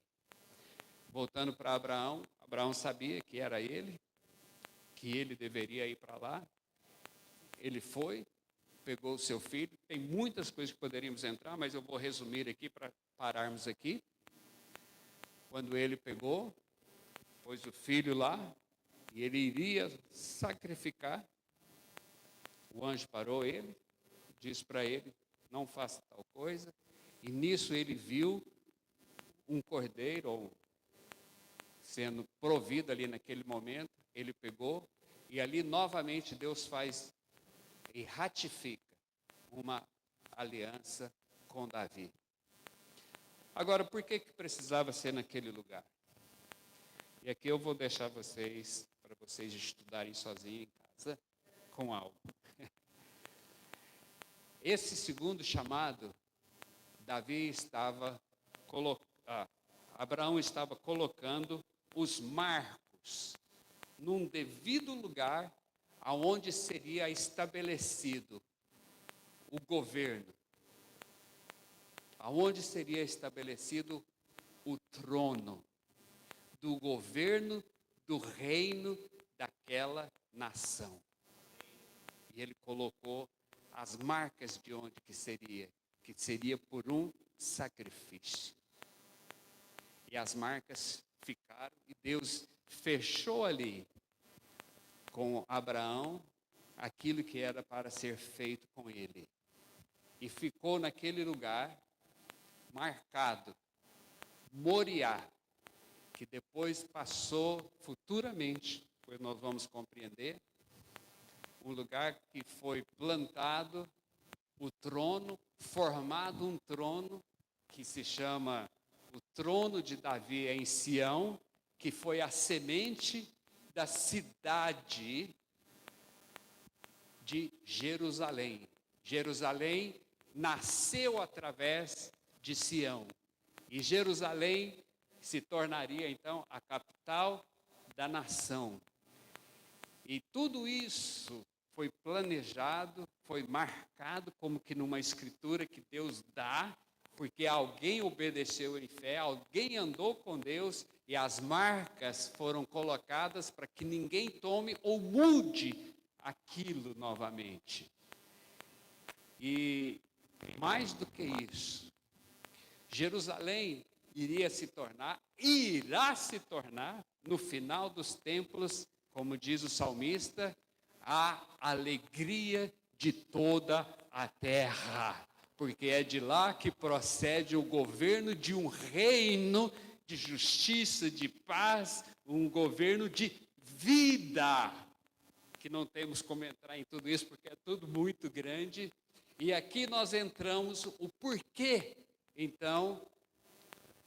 Voltando para Abraão, Abraão sabia que era ele, que ele deveria ir para lá. Ele foi, pegou o seu filho. Tem muitas coisas que poderíamos entrar, mas eu vou resumir aqui para pararmos aqui. Quando ele pegou, pôs o filho lá, e ele iria sacrificar. O anjo parou ele, disse para ele: não faça tal coisa. E nisso ele viu um cordeiro sendo provido ali naquele momento. Ele pegou e ali novamente Deus faz e ratifica uma aliança com Davi. Agora, por que precisava ser naquele lugar? E aqui eu vou deixar vocês, para vocês estudarem sozinhos em casa, com algo. Esse segundo chamado, Abraão estava colocando os marcos num devido lugar aonde seria estabelecido o governo, aonde seria estabelecido o trono do governo do reino daquela nação. E ele colocou as marcas de onde que seria por um sacrifício. E as marcas ficaram, e Deus fechou ali com Abraão aquilo que era para ser feito com ele. E ficou naquele lugar marcado, Moriá, que depois passou futuramente, pois nós vamos compreender, um lugar que foi plantado o trono, formado um trono que se chama o trono de Davi em Sião, que foi a semente da cidade de Jerusalém. Jerusalém nasceu através de Sião. E Jerusalém se tornaria então a capital da nação. E tudo isso foi planejado, foi marcado como que numa escritura que Deus dá, porque alguém obedeceu em fé, alguém andou com Deus e as marcas foram colocadas para que ninguém tome ou mude aquilo novamente. E mais do que isso, Jerusalém irá se tornar, no final dos tempos, como diz o salmista, a alegria de toda a terra, porque é de lá que procede o governo de um reino de justiça, de paz, um governo de vida, que não temos como entrar em tudo isso, porque é tudo muito grande, e aqui nós entramos o porquê, então,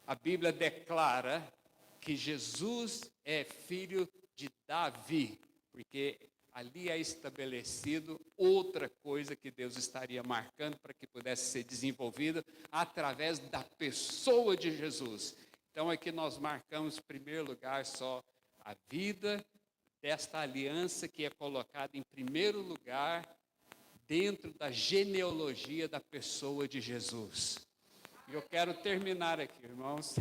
a Bíblia declara que Jesus é filho de Davi, porque ali é estabelecido outra coisa que Deus estaria marcando para que pudesse ser desenvolvida através da pessoa de Jesus. Então aqui nós marcamos em primeiro lugar só a vida desta aliança que é colocada em primeiro lugar dentro da genealogia da pessoa de Jesus. E eu quero terminar aqui, irmãos.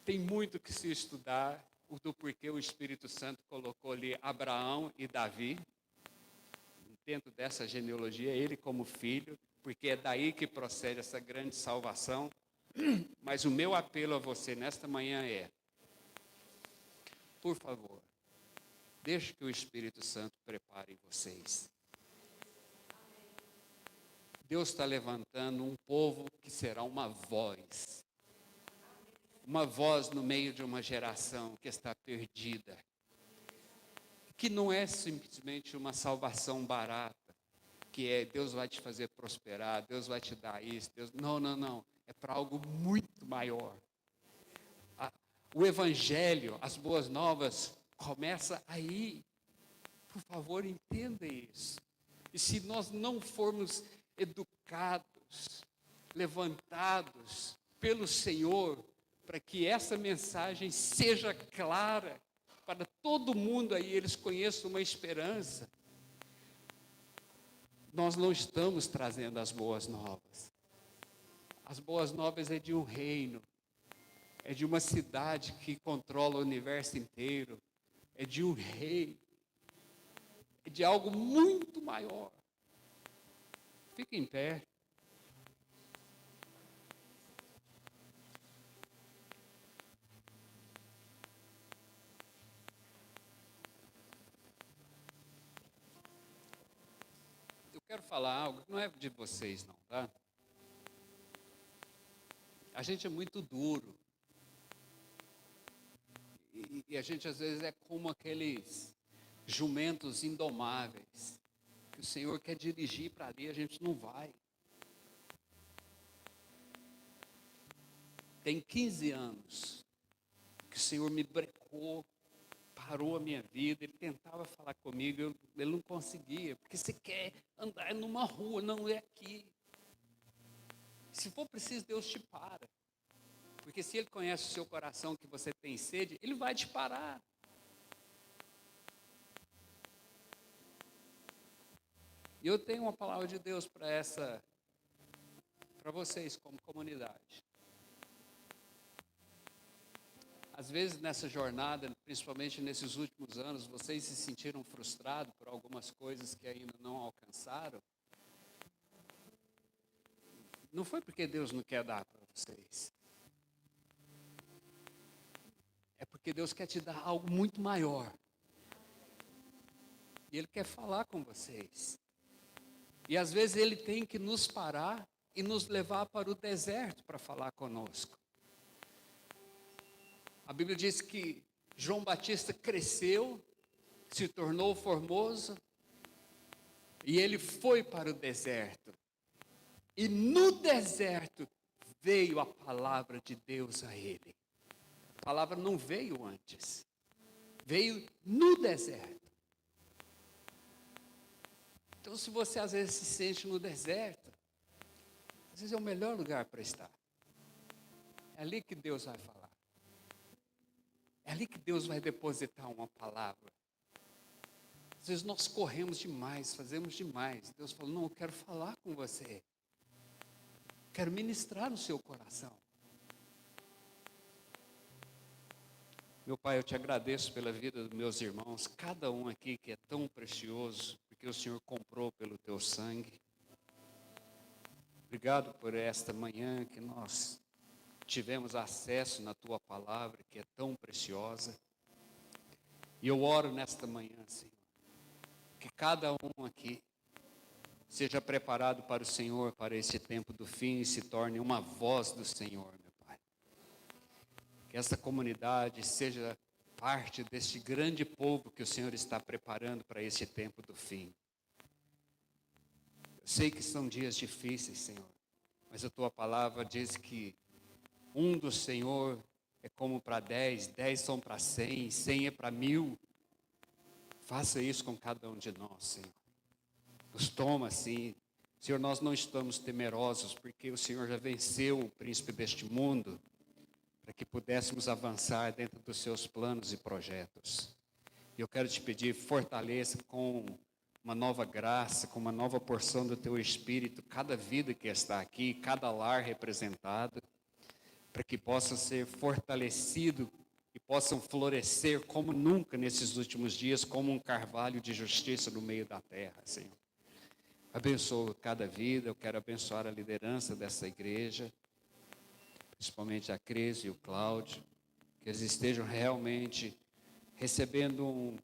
Tem muito que se estudar do porquê o Espírito Santo colocou ali Abraão e Davi dentro dessa genealogia, ele como filho, porque é daí que procede essa grande salvação. Mas o meu apelo a você nesta manhã é, por favor, deixe que o Espírito Santo prepare vocês. Deus está levantando um povo que será uma voz no meio de uma geração que está perdida, que não é simplesmente uma salvação barata, que é Deus vai te fazer prosperar, Deus vai te dar isso, não, é para algo muito maior. O Evangelho, as boas novas, começa aí. Por favor, entenda isso. E se nós não formos educados, levantados pelo Senhor, para que essa mensagem seja clara para todo mundo aí, eles conheçam uma esperança, nós não estamos trazendo as boas novas. As boas novas é de um reino, é de uma cidade que controla o universo inteiro, é de um rei, é de algo muito maior. Fique em pé. Eu quero falar algo que não é de vocês não, tá? A gente é muito duro. E a gente às vezes é como aqueles jumentos indomáveis, que o Senhor quer dirigir para ali, a gente não vai. Tem 15 anos que o Senhor me brecou, parou a minha vida, Ele tentava falar comigo, Ele não conseguia, porque você quer andar numa rua, não é aqui. Se for preciso, Deus te para. Porque se Ele conhece o seu coração, que você tem sede, Ele vai te parar. E eu tenho uma palavra de Deus para vocês como comunidade. Às vezes nessa jornada, principalmente nesses últimos anos, vocês se sentiram frustrados por algumas coisas que ainda não alcançaram. Não foi porque Deus não quer dar para vocês. É porque Deus quer te dar algo muito maior. E Ele quer falar com vocês. E às vezes Ele tem que nos parar e nos levar para o deserto para falar conosco. A Bíblia diz que João Batista cresceu, se tornou formoso, e ele foi para o deserto. E no deserto veio a palavra de Deus a ele. A palavra não veio antes, veio no deserto. Então, se você às vezes se sente no deserto, às vezes é o melhor lugar para estar. É ali que Deus vai falar. É ali que Deus vai depositar uma palavra. Às vezes nós corremos demais, fazemos demais. Deus falou, não, eu quero falar com você. Quero ministrar no seu coração. Meu Pai, eu te agradeço pela vida dos meus irmãos, cada um aqui que é tão precioso, porque o Senhor comprou pelo teu sangue. Obrigado por esta manhã que nós tivemos acesso na tua palavra, que é tão preciosa. E eu oro nesta manhã, Senhor, que cada um aqui seja preparado para o Senhor, para esse tempo do fim, e se torne uma voz do Senhor, meu Pai. Que essa comunidade seja parte deste grande povo que o Senhor está preparando para esse tempo do fim. Eu sei que são dias difíceis, Senhor, mas a tua palavra diz que um do Senhor é como para 10, 10 são para 100, 100 é para 1000. Faça isso com cada um de nós, Senhor. Nos toma assim, Senhor, nós não estamos temerosos, porque o Senhor já venceu o príncipe deste mundo, para que pudéssemos avançar dentro dos seus planos e projetos. E eu quero te pedir, fortaleça com uma nova graça, com uma nova porção do teu Espírito, cada vida que está aqui, cada lar representado, para que possam ser fortalecidos e possam florescer como nunca nesses últimos dias, como um carvalho de justiça no meio da terra, Senhor. Abençoa cada vida, eu quero abençoar a liderança dessa igreja, principalmente a Cris e o Cláudio, que eles estejam realmente recebendo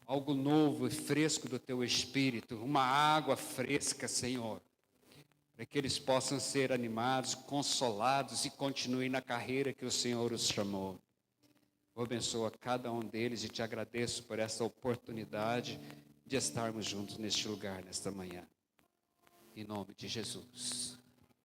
algo novo e fresco do teu Espírito, uma água fresca, Senhor, para que eles possam ser animados, consolados e continuem na carreira que o Senhor os chamou. Eu abençoo cada um deles e te agradeço por essa oportunidade de estarmos juntos neste lugar, nesta manhã. Em nome de Jesus.